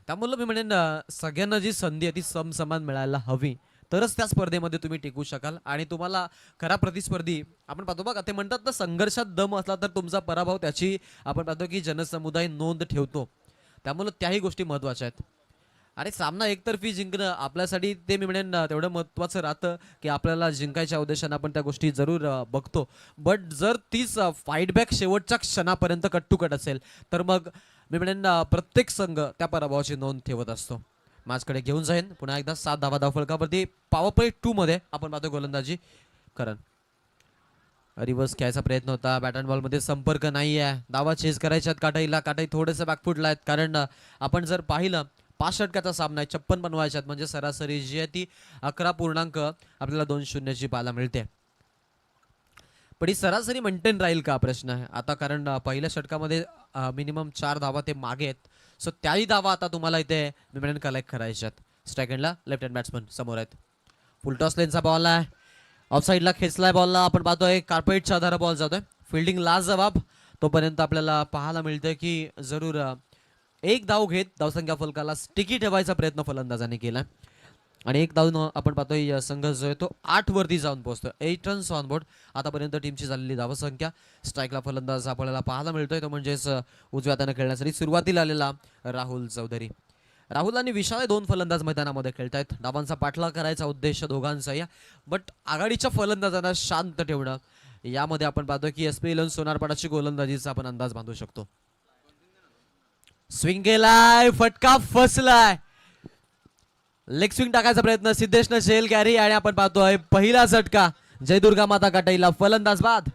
त्यामुळे मी म्हणेन सगळ्यांना जी संधी आहे ती समसमान मिळायला हवी, तरच त्या स्पर्धेमध्ये तुम्ही टिकू शकाल. आणि तुम्हाला खरा प्रतिस्पर्धी आपण पाहतो बघा, ते म्हणतात ना संघर्षात दम असला तर तुमचा पराभव त्याची आपण पाहतो की जनसमुदाय नोंद ठेवतो. त्यामुळे त्याही गोष्टी महत्त्वाच्या आहेत. अरे सामना एकतर्फी जिंकणं आपल्यासाठी ते मी म्हणेन तेवढं महत्त्वाचं राहतं की आपल्याला जिंकायच्या उद्देशानं आपण त्या गोष्टी जरूर बघतो. बट जर तीच फाईटबॅक शेवटच्या क्षणापर्यंत कट टू कट असेल तर मग मी म्हणेन प्रत्येक संघ त्या पराभवाची नोंद ठेवत असतो. माझ्याकडे घेऊन जाईन पुन्हा एकदा 7 धावा धावफलकावरती पॉवर प्ले 2 मध्ये आपण पाहतो गोलंदाजी करण. रिव्हर्स घ्यायचा प्रयत्न होता, बॅट अँड बॉल मध्ये संपर्क नाही आहे, धावा चेस करायच्यात काटाईला, काटाई थोडेसे बॅकफुटला आहेत, कारण आपण जर पाहिलं 5 षटकाचा सामना आहे, 56 बनवायच्यात, म्हणजे सरासरी जी आहे ती 11 आपल्याला 2-0 ची पाहायला मिळते. पण ही सरासरी मेंटेन राहील का प्रश्न आहे आता, कारण पहिल्या षटकामध्ये मिनिमम 4 धावा ते मागे आहेत, सो त्याही धावा आता तुम्हाला इथे मी म्हणेन कलेक्ट करायच्यात. स्ट्राईक हँडला लेफ्ट हँड बॅट्समन समोर आहेत, फुल टॉस लेनचा बॉल आहे, ऑफ साईडला खेचलाय बॉलला, आपण पाहतोय कार्पेटच्या आधारे बॉल जातोय, फिल्डिंग लाजवाब. तोपर्यंत आपल्याला पाहायला मिळतंय की जरूर एक धाव घेत धावसंख्या फलकाला स्टिकी ठेवायचा प्रयत्न फलंदाजाने केला, आणि एक धावून आपण पाहतोय संघ जो आहे तो 8 वरती जाऊन पोहोचतोय. 8 रन्स ऑन बोर्ड आतापर्यंत टीमची झालेली धावसंख्या. स्ट्राईकला फलंदाज आपल्याला पाहायला मिळतोय तो म्हणजेच उजव्या हाताने खेळण्यासाठी सुरुवातीला आलेला राहुल चौधरी. राहुल आणि विशाल 2 फलंदाज मैदानामध्ये खेळतायत, डावांचा पाठलाग करायचा उद्देश दोघांचाही, बट आघाडीच्या फलंदाजांना शांत ठेवणं, यामध्ये आपण पाहतोय की SP11 सोनारपाडाची गोलंदाजीचा आपण अंदाज बांधू शकतो. स्विंग केलाय, फटका फसलाय, लेग स्विंग टाकायचा प्रयत्न सिद्धेशनं शेल कॅरी, आणि आपण पाहतोय पहिला झटका जयदुर्गा माता काटाईला, फलंदाज बाद.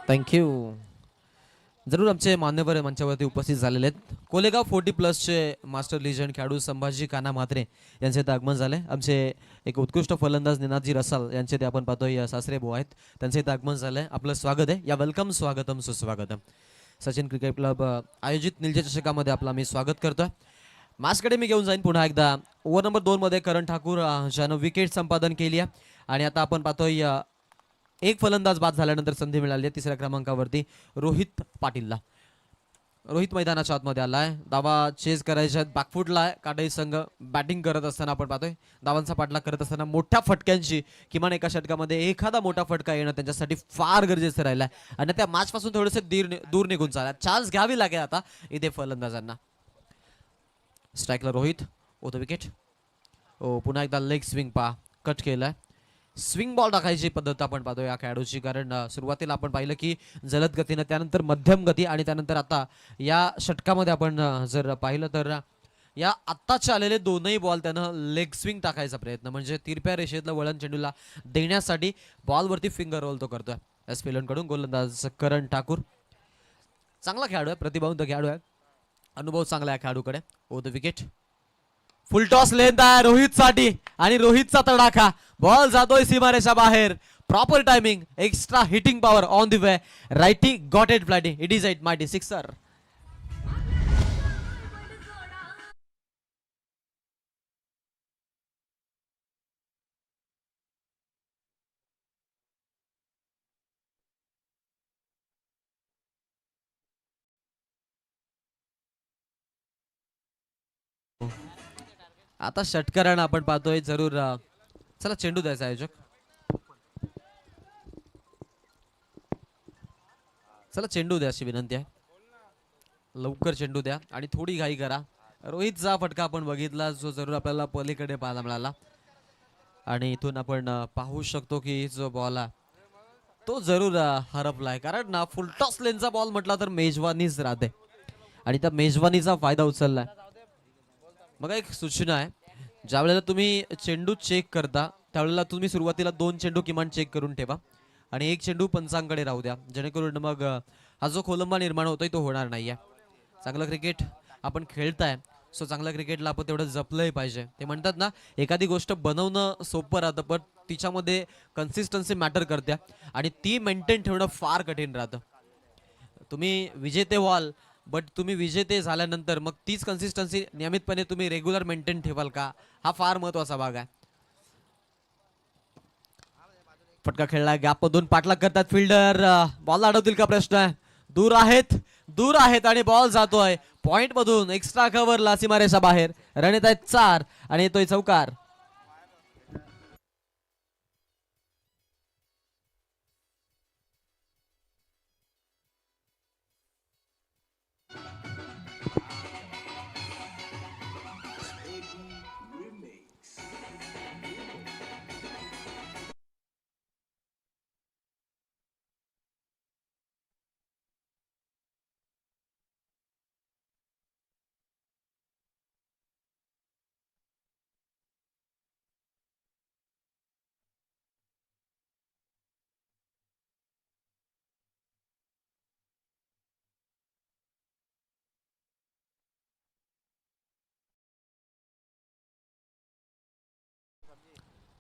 थँक्यू. जरूर आमचे मान्यवर मंचावरती उपस्थित झालेले आहेत. कोलेगाव 40+चे मास्टर लिजंड खेळाडू संभाजी काना म्हात्रे यांचे ते आगमन झाले. आमचे एक उत्कृष्ट फलंदाज निनादजी रसाल यांचे ते आपण पाहतोय सासरे भाऊ आहेत, त्यांचे ते आगमन झालंय. आपलं स्वागत आहे, या वेलकम, स्वागतम, सुस्वागतम. सचिन क्रिकेट क्लब आयोजित निलजे चषकामध्ये आपलं आम्ही स्वागत करतोय. मॅचकडे मी घेऊन जाईन पुन्हा एकदा. ओव्हर नंबर 2 मध्ये करण ठाकूर ज्यानं विकेट संपादन केली आहे, आणि आता आपण पाहतोय एक फलंदाज बाद झाल्यानंतर संधी मिळाली आहे 3ऱ्या क्रमांकावरती रोहित पाटीलला. रोहित मैदानाच्या आतमध्ये आलाय. धावा चेस करायच्या बॅकफुटला आहे काटाई संघ. बॅटिंग करत असताना आपण पाहतोय धावांचा पाठलाग करत असताना मोठ्या फटक्यांची किमान एका षटकामध्ये एखादा मोठा फटका येणं त्यांच्यासाठी फार गरजेचं राहिलं आणि त्या मॅच पासून थोडेसे दूर निघून चालला. चान्स घ्यावी लागेल आता इथे फलंदाजांना. स्ट्राईकला रोहित. ओ द विकेट. ओ पुन्हा एकदा लेग स्विंग पा कट केलाय. स्विंग बॉल टाकायची पद्धत आपण पाहतो या खेळाडूची. कारण सुरुवातीला आपण पाहिलं की जलद गतीनं, त्यानंतर मध्यम गती आणि त्यानंतर आता या षटकामध्ये आपण जर पाहिलं तर या आत्ताचे आलेले दोनही बॉल त्यानं लेग स्विंग टाकायचा प्रयत्न, म्हणजे तिरप्या रेषेतलं वळण चेंडूला देण्यासाठी बॉलवरती फिंगर रोल तो करतोय. एस कडून गोलंदाज करण ठाकूर. चांगला खेळाडू आहे, प्रतिभावंत खेळाडू आहे, अनुभव चांगला आहे खेळाडूकडे. Over the wicket. Full toss length आहे रोहित साठी आणि रोहितचा तडाखा. बॉल जातोय सीमारेषा बाहेर. Proper timing, extra hitting power on the way. Righty got it flighting. It is it mighty sixer. आता षटकारानं आपण पाहतोय जरूर चला चेंडू द्यायचा आयोजक. चला चेंडू द्या अशी विनंती आहे. लवकर चेंडू द्या आणि थोडी घाई करा. रोहितचा फटका आपण बघितला जो जरूर आपल्याला पलीकडे पाहायला मिळाला आणि इथून आपण पाहू शकतो की जो बॉल आहे तो जरूर हरपलाय. कारण ना फुलटॉस लेनचा बॉल म्हटला तर मेजवानीच राहते आणि त्या मेजवानीचा फायदा उचललाय. मग एक सूचना आहे, ज्या वेळेला तुम्ही चेंडू चेक करता त्यावेळेला तुम्ही सुरुवातीला 2 चेंडू किमान चेक करून ठेवा आणि 1 चेंडू पंचांकडे राहू द्या, जेणेकरून मग हा जो खोलंबा निर्माण होतोय तो होणार नाहीये. चांगलं क्रिकेट आपण खेळताय, सो चांगल्या क्रिकेटला आपण तेवढं जपलंही पाहिजे. ते म्हणतात ना, एखादी गोष्ट बनवणं सोपं राहतं पण तिच्यामध्ये कन्सिस्टन्सी मॅटर करते आणि ती मेंटेन ठेवणं फार कठीण राहतं. तुम्ही विजेते व्हाल बट तुम्ही विजेते झाल्यानंतर मग तीच कन्सिस्टन्सी नियमितपणे तुम्ही रेग्युलर मेंटेन ठेवाल का, हा फार महत्वाचा भाग आहे. फटका खेळला, गॅप मधून पाठलाग करतात फिल्डर. बॉल अडवतील का प्रश्न आहे. दूर आहेत आणि बॉल जातोय पॉइंट मधून एक्स्ट्रा कव्हरला सीमारेषा बाहेर. रन येत आहेत 4 आणि येतोय चौकार.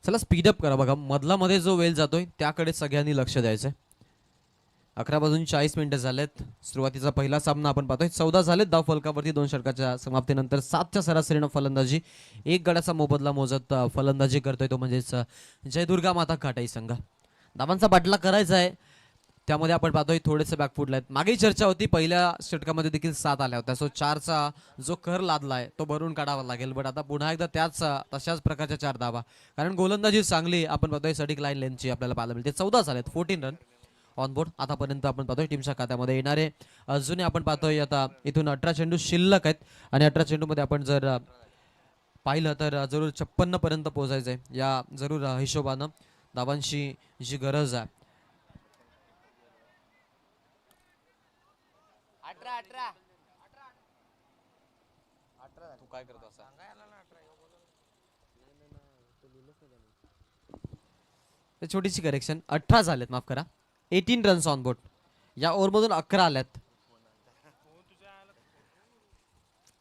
चला स्पीडअप करा. बघा मधला मध्ये जो वेळ जातोय त्याकडे सगळ्यांनी लक्ष द्यायचंय. 11 वाजून 40 मिनिटं झालेत. सुरुवातीचा पहिला सामना आपण पाहतोय. 14 झालेत धाव फलकावरती 2 षटकाच्या समाप्तीनंतर. 7च्या सरासरीनं फलंदाजी, 1 गड्याचा मोबदला मोजत फलंदाजी करतोय तो म्हणजेच जयदुर्गा माता काटाई संघ. धावांचा पाठलाग करायचा आहे, त्यामध्ये आपण पाहतोय थोडेसे बॅकफुटला आहेत. मागेही चर्चा होती, पहिल्या षटकामध्ये देखील 7 आल्या होत्या, सो 4चा जो कर लादलाय तो भरून काढावा लागेल. बट आता पुन्हा एकदा तशाच प्रकारच्या 4 धावा, कारण गोलंदाजी चांगली आपण पाहतोय सटिक लाईन लेंथची आपल्याला पाहायला मिळते. 14 झालेत, 14 रन ऑन बोर्ड आतापर्यंत आपण पाहतोय टीमच्या खात्यामध्ये येणारे. अजूनही आपण पाहतोय आता इथून 18 चेंडू शिल्लक आहेत आणि 18 चेंडूमध्ये आपण जर पाहिलं तर जरूर 56 पर्यंत पोहोचायचंय. या जरूर हिशोबानं धावांची जी गरज आहे. 18 तू काय करतो असा छोटीशी करेक्शन. 18 झालेत, माफ करा. 18 रन्स ऑन बोर्ड. या ओव्हरमधून 11 आल्यात.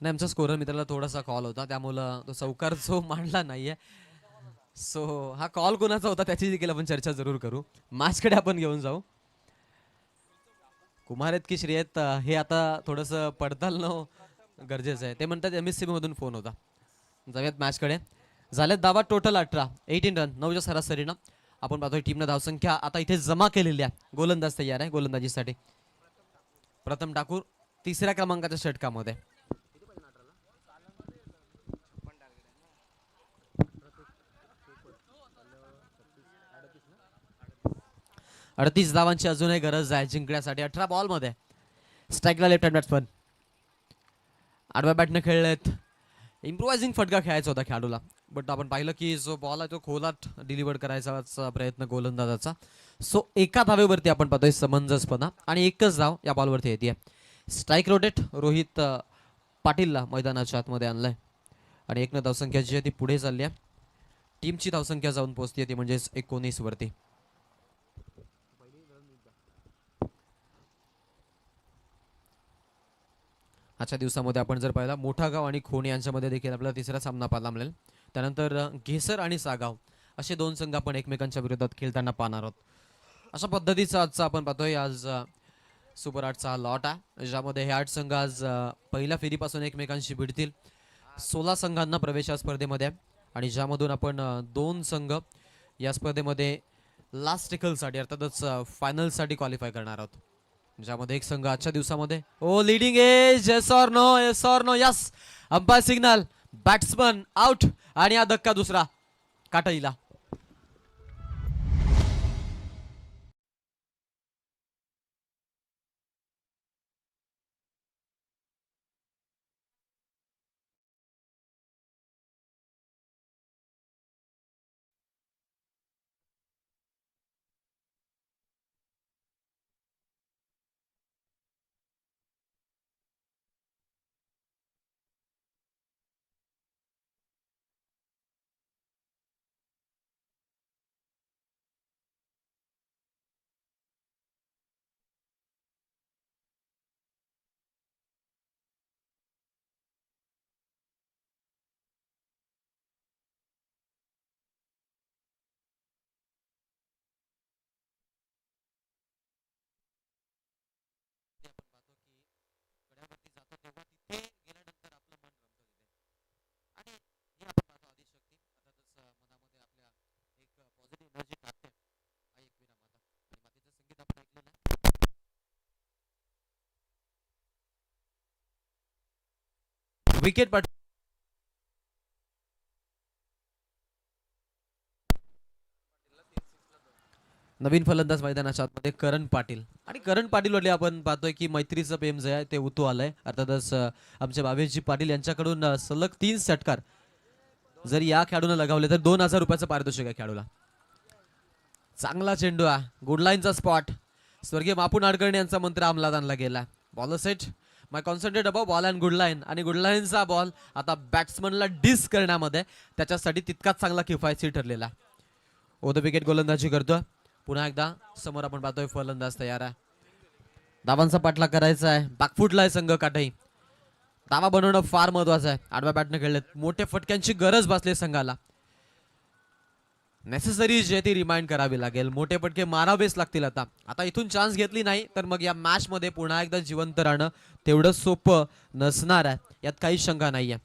नाही, आमचा स्कोरर मित्राला थोडासा कॉल होता, त्यामुळं तो चौकार जो मांडला नाहीये. सो हा कॉल कोणाचा होता त्याची देखील आपण चर्चा जरूर करू. मॅचकडे आपण घेऊन जाऊ. कुमार आहेत की श्री आहेत हे आता थोडंसं पडताळणं गरजेचं आहे. ते म्हणतात MSCB मधून फोन होता. जाऊयात मॅचकडे. झालेत धावा टोटल 18, 18 रन 9च्या सरासरीनं. आपण पाहतोय टीमनं धावसंख्या आता इथे जमा केलेली आहे. गोलंदाज तयार आहे गोलंदाजीसाठी. प्रथम ठाकूर तिसऱ्या क्रमांकाच्या षटकामध्ये. अडतीस धावांची अजूनही गरज आहे जिंकण्यासाठी. 18 बॉल मध्ये स्ट्राईकला लेफ्ट हँड बॅट्समन. आडव्या बॅटने खेळलेत. इम्प्रोवायझिंग फटका खेळायचा होता खेळाडूला, बट आपण पाहिलं की जो बॉल आहे तो खोलात डिलिव्हर करायचा प्रयत्न गोलंदाजाचा. सो एका धावेवरती आपण पाहतोय समंजसपणा आणि एकच धाव या बॉलवरती येते. स्ट्राईक रोटेट रोहित पाटीलला मैदानाच्या आतमध्ये आणलंय आणि एकनं धावसंख्या जी आहे ती पुढे चालली आहे. टीमची धावसंख्या जाऊन पोहोचते ती म्हणजेच 19 वरती. आजच्या दिवसामध्ये आपण जर पाहिला मोठा गाव आणि खोणी यांच्यामध्ये देखील आपल्याला तिसरा सामना पाहायला मिळेल. त्यानंतर घेसर आणि सागाव असे दोन संघ आपण एकमेकांच्या विरोधात खेळताना पाहणार आहोत. अशा पद्धतीचा आजचा आपण पाहतोय आज सुपर 8चा हा लॉट आहे, ज्यामध्ये हे 8 संघ आज पहिल्या फेरीपासून एकमेकांशी भिडतील. 16 संघांना प्रवेश या स्पर्धेमध्ये आणि ज्यामधून आपण 2 संघ या स्पर्धेमध्ये लास्ट टिकलसाठी अर्थातच फायनलसाठी क्वालिफाय करणार आहोत, ज्यामध्ये एक संघ आजच्या दिवसामध्ये leading edge yes or no, yes or no, yes. Umpire signal, batsman out आणि हा धक्का दुसरा काटाईला. विकेट पट नवीन फलंदाज मैदानाच्या आतमध्ये करण पाटील आणि करण पाटील वरती आपण पाहतोय की मैत्रीचं प्रेम जे आहे ते उतू आलंय. अर्थातच आमचे भावेशजी पाटील यांच्याकडून सलग 3 षटकार जर या खेळाडूला लगावले तर 2000 रुपयाचं पारितोषिक आहे खेळाडूला. चांगला चेंडू आहे, गुड लाईनचा स्पॉट. स्वर्गीय बापू नाडकर्णी यांचा मंत्र अंमलात आणला गेला. Bowler set, my concentrate about ball and good line. आणि गुड लाईनचा बॉल आता बॅट्समनला डिस करण्यामध्ये त्याच्यासाठी तितकाच चांगला किफायतशीर ठरलेला. द विकेट गोलंदाजी करतोय. पुन्हा एकदा समोर आपण पाहतोय फलंदाज तयार आहे. धावांचा पाठलाग करायचा आहे. बॅकफुटला आहे संघ काटाई. धावा बनवणं फार महत्वाचं आहे. आडव्या बॅटने खेळलेत. मोठ्या फटक्यांची गरज भासली संघाला. नेसेसरी जे ती रिमाइंड करावी लागेल. मोठे फटके मारावेच लागतील. आता इथून चान्स घेतली नाही तर मग या मॅच मध्ये पुन्हा एकदा जिवंत राहणं तेवढं सोपं नसणार आहे, यात काही शंका नाहीये.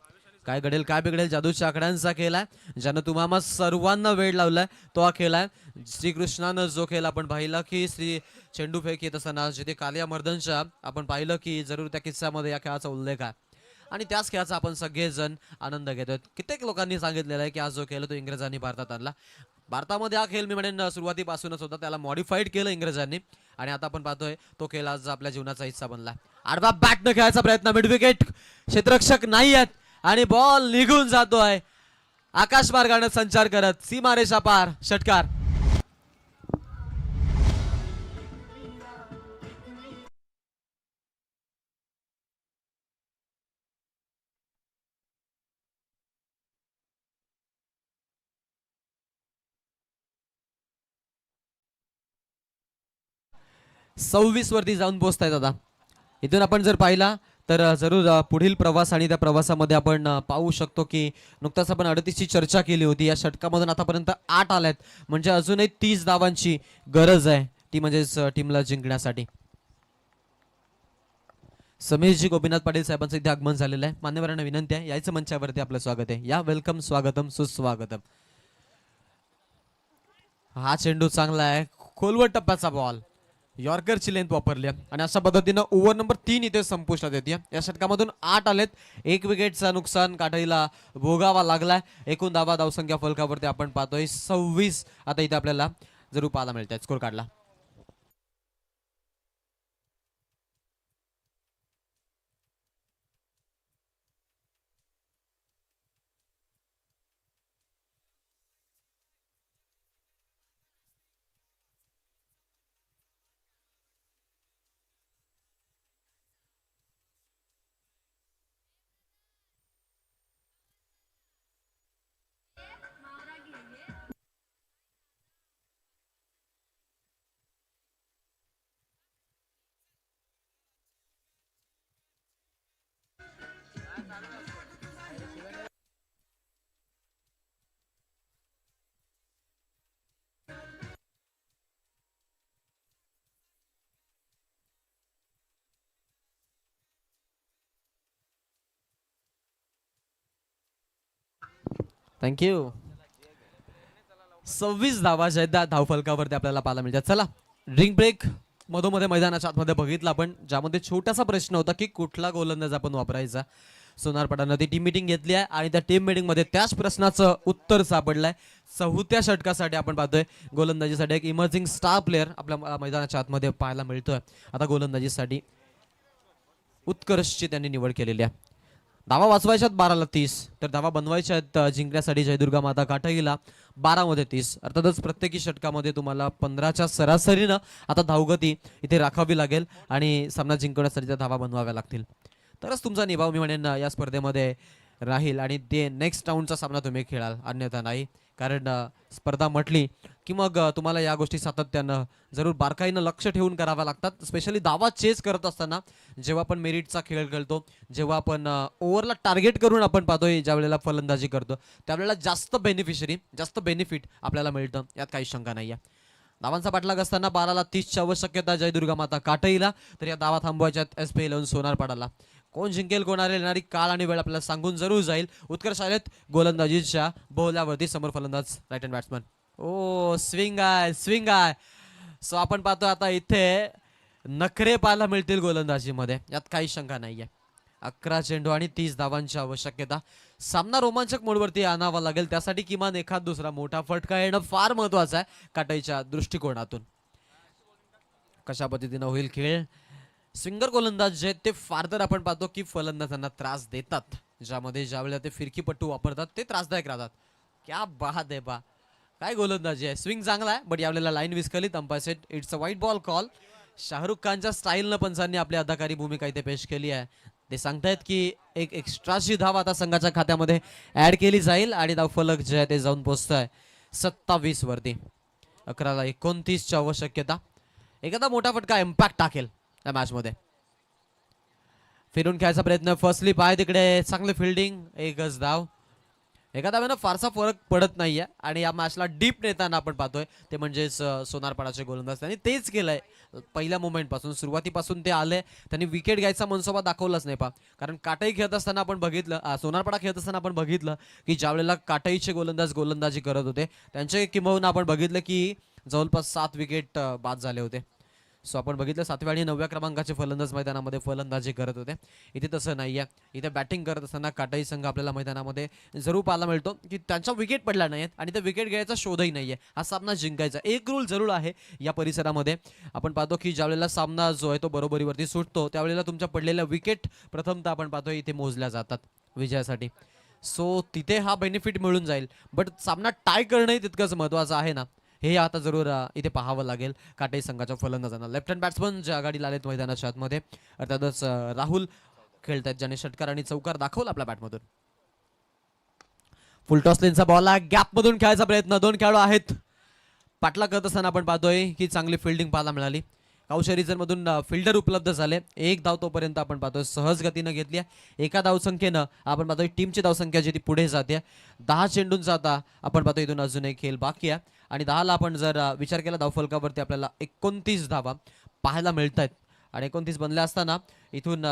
काय घडेल काय बिघडेल, जादूच्या आकड्यांचा खेळ आहे ज्यानं तुम्हाला सर्वांना वेळ लावलाय तो हा खेळ आहे. श्रीकृष्णानं जो खेळ आपण पाहिला की श्री चेंडू फेक येत असताना जिथे कालिया मर्दनच्या आपण पाहिलं की जरूर त्या किस्स्यामध्ये या खेळाचा उल्लेख आहे आणि त्याच खेळाचा आपण सगळेजण आनंद घेतोय. कित्येक लोकांनी सांगितलेलं आहे की आज जो खेळ तो इंग्रजांनी भारतात आणला. भारतामध्ये हा खेळ मी म्हणेन सुरुवातीपासूनच होता, त्याला मॉडिफाईड केलं इंग्रजांनी आणि आता आपण पाहतोय तो खेळ आज आपल्या जीवनाचा हिस्सा बनला. आडवा बॅटनं खेळायचा प्रयत्न, मिड विकेट, क्षेत्ररक्षक नाही आहेत आणि बॉल निघून जातोय आकाश मार्गाने संचार करत सीमारेषा पार. षटकार. सव्वीस वरती जाऊन पोहोचतायत. आता इथून आपण जर पाहिला तर जरूर पुढील प्रवास आणि त्या प्रवासामध्ये आपण पाहू शकतो की नुकताच आपण 38 ची चर्चा केली होती. या षटकामधून आतापर्यंत 8 आल्यात, म्हणजे अजूनही 30 धावांची गरज आहे ती म्हणजेच टीमला जिंकण्यासाठी. समीरजी गोपीनाथ पाटील साहेबांचं इथे आगमन झालेलं आहे. मान्यवरांना विनंती आहे यायचं मंचावरती आपलं स्वागत आहे. या वेलकम, स्वागतम, सुस्वागतम. हा चेंडू चांगला आहे, खोलवर टप्प्याचा बॉल. यॉर्करची लेंथ वापरली आहे. आणि अशा पद्धतीनं ओव्हर नंबर 3 इथे संपुष्टात येते. या षटकामधून 8 आलेत. 1 विकेटचा नुकसान काटाईला भोगावा लागलाय. एकूण धावसंख्या फलकावरती आपण पाहतोय 26 आता इथे आपल्याला जरूर पाहायला मिळत स्कोर काढला. थँक्यू. 26 धावा ज्या आहेत त्या धावफलकावरती आपल्याला पाहायला मिळतात. चला ड्रिंक ब्रेक मधोमध्ये मैदानाच्या आतमध्ये बघितला आपण, ज्यामध्ये छोटासा प्रश्न होता की कुठला गोलंदाज आपण वापरायचा. सोनारपाडानं ती टीम मिटिंग घेतली आहे आणि त्या टीम मिटिंग मध्ये त्याच प्रश्नाचं उत्तर सापडलंय. 4थ्या षटकासाठी आपण पाहतोय गोलंदाजीसाठी एक इमर्जिंग स्टार प्लेअर आपल्या मैदानाच्या आतमध्ये पाहायला मिळतोय. आता गोलंदाजीसाठी उत्कर्षची त्यांनी निवड केलेली आहे. धावा वाचवायच्यात 12ला 30, तर धावा बनवायच्या आहेत जिंकण्यासाठी जयदुर्गा माता काटाईला 12 मध्ये 30. अर्थातच प्रत्येकी षटकामध्ये तुम्हाला 15च्या सरासरीनं आता धावगती इथे राखावी लागेल आणि सामना जिंकण्यासाठी त्या धावा बनवाव्या लागतील. तरच तुमचा निभाव मी म्हणेन या स्पर्धेमध्ये राहील आणि ते नेक्स्ट राऊंडचा सामना तुम्ही खेळाल, अन्यथा नाही. कारण स्पर्धा म्हटली की मग तुम्हाला या गोष्टी सातत्यानं जरूर बारकाईनं लक्ष ठेवून कराव्या लागतात. स्पेशली दावा चेस करत असताना जेव्हा आपण मेरिटचा खेळ खेळतो, जेव्हा आपण ओव्हरला टार्गेट करून आपण पाहतोय, ज्या वेळेला फलंदाजी करतो त्यावेळेला जास्त बेनिफिट आपल्याला मिळतं, यात काही शंका नाही आहे. धावांचा पाठलाग असताना 12ला 30ची आवश्यकता जयदुर्गा माता काटाईला, तर या धावा थांबवायच्यात SP 11 सोनारपाडाला. कोण जिंकेल कोणाला येणारी काळ आणि वेळ आपल्याला सांगून जरूर जाईल. उत्कर्ष आलेत गोलंदाजीच्या बोहल्यावरती. समोर फलंदाज राईट हँड बॅट्समन. ओ स्विंग आहे. सो आपण पाहतो आता इथे नखरे पाहायला मिळतील गोलंदाजीमध्ये, यात काही शंका नाहीये. 11 चेंडू आणि 30 धावांची आवश्यकता. सामना रोमांचक मोडवरती आणावा लागेल, त्यासाठी किमान एखाद दुसरा मोठा फटका येणं फार महत्वाचं आहे काटाईच्या दृष्टिकोनातून. कशा पद्धतीनं होईल खेळ. स्विंगर गोलंदाज जे ते फार तर आपण पाहतो की फलंदाजांना त्रास देतात, ज्यामध्ये ज्यावेळेला ते फिरकीपट्टू वापरतात ते त्रासदायक राहतात. क्या बात आहे बा, काय गोलंदाजी आहे. स्विंग चांगला आहे, बट यावेळेला लाईन विस्कली. Umpire says it's a wide ball call. Shahrukh खानच्या स्टाईलनं पंचांनी आपली अदाकारी भूमिका इथे पेश केली आहे. ते सांगतायत की एक एक्स्ट्राची धाव आता संघाच्या खात्यामध्ये ऍड केली जाईल आणि धावफलक जे आहे ते जाऊन पोहोचतंय 27 वरती. 11ला 29ची आवश्यकता. एखादा मोठा फटका इम्पॅक्ट टाकेल या मॅच मध्ये. फिरून खेळायचा प्रयत्न, फर्स्ट स्लिप आहे तिकडे, चांगली फिल्डिंग, एकच धाव. एका धाव्यानं फारसा फरक पडत नाहीये आणि या मॅचला डीप नेताना आपण पाहतोय ते म्हणजेच सोनारपाडाचे गोलंदाज. त्यांनी तेच केलंय पहिल्या मोमेंट पासून, सुरुवातीपासून ते आले. त्यांनी विकेट घ्यायचा मनसोबा दाखवलाच नाही कारण काटाई खेळत असताना आपण बघितलं, सोनारपाडा खेळत असताना आपण बघितलं की ज्या वेळेला काटाईचे गोलंदाज गोलंदाजी करत होते त्यांचे किंबहुना आपण बघितलं की जवळपास 7 विकेट बाद झाले होते. सो आपण बघितलं 7व्या आणि 9व्या क्रमांकाचे फलंदाज मैदानामध्ये फलंदाजी करत होते. इथे तसं नाहीये. इथे बॅटिंग करत असताना काटाई संघ आपल्याला मैदानामध्ये जरूर पाहायला मिळतो की त्यांच्या विकेट पडल्या नाहीत आणि ते विकेट घ्यायचा शोधही नाहीये. हा सामना जिंकायचा एक रूल जरूर आहे या परिसरामध्ये. आपण पाहतो की ज्यावेळेला सामना जो आहे तो बरोबरीवरती सुटतो त्यावेळेला तुमच्या पडलेल्या विकेट प्रथमतः आपण पाहतो इथे मोजल्या जातात विजयासाठी. सो तिथे हा बेनिफिट मिळून जाईल, बट सामना टाय करणंही तितकंच महत्त्वाचं आहे ना, हे आता जरूर इथे पाहावं लागेल काटाई संघाच्या फलंदाजांना. लेफ्ट हँड बॅट्समन ज्या आघाडीला आलेत मैदानाच्या आतमध्ये, अर्थातच राहुल खेळत आहेत ज्याने षटकार आणि चौकार दाखवला आपल्या बॅटमधून. फुल टॉस लेनचा बॉल, गॅप मधून खेळायचा प्रयत्न. 2 खेळाडू आहेत. पाटला करत असताना आपण पाहतोय की चांगली फिल्डिंग पाहायला मिळाली. काउशा रिजन मधून फिल्डर उपलब्ध झाले. 1 धाव तोपर्यंत आपण पाहतोय सहज गतीनं घेतली. एका धावसंख्येनं आपण पाहतोय टीमची धावसंख्या जी ती पुढे जाते. 10 चेंडूंचा आता आपण पाहतोय इथून अजून एक खेळ बाकी आहे आणि 10ला आपण जर विचार केला धावफलकावरती आपल्याला 29 धावा पाहायला मिळत आहेत आणि 29 बनल्या असताना इथून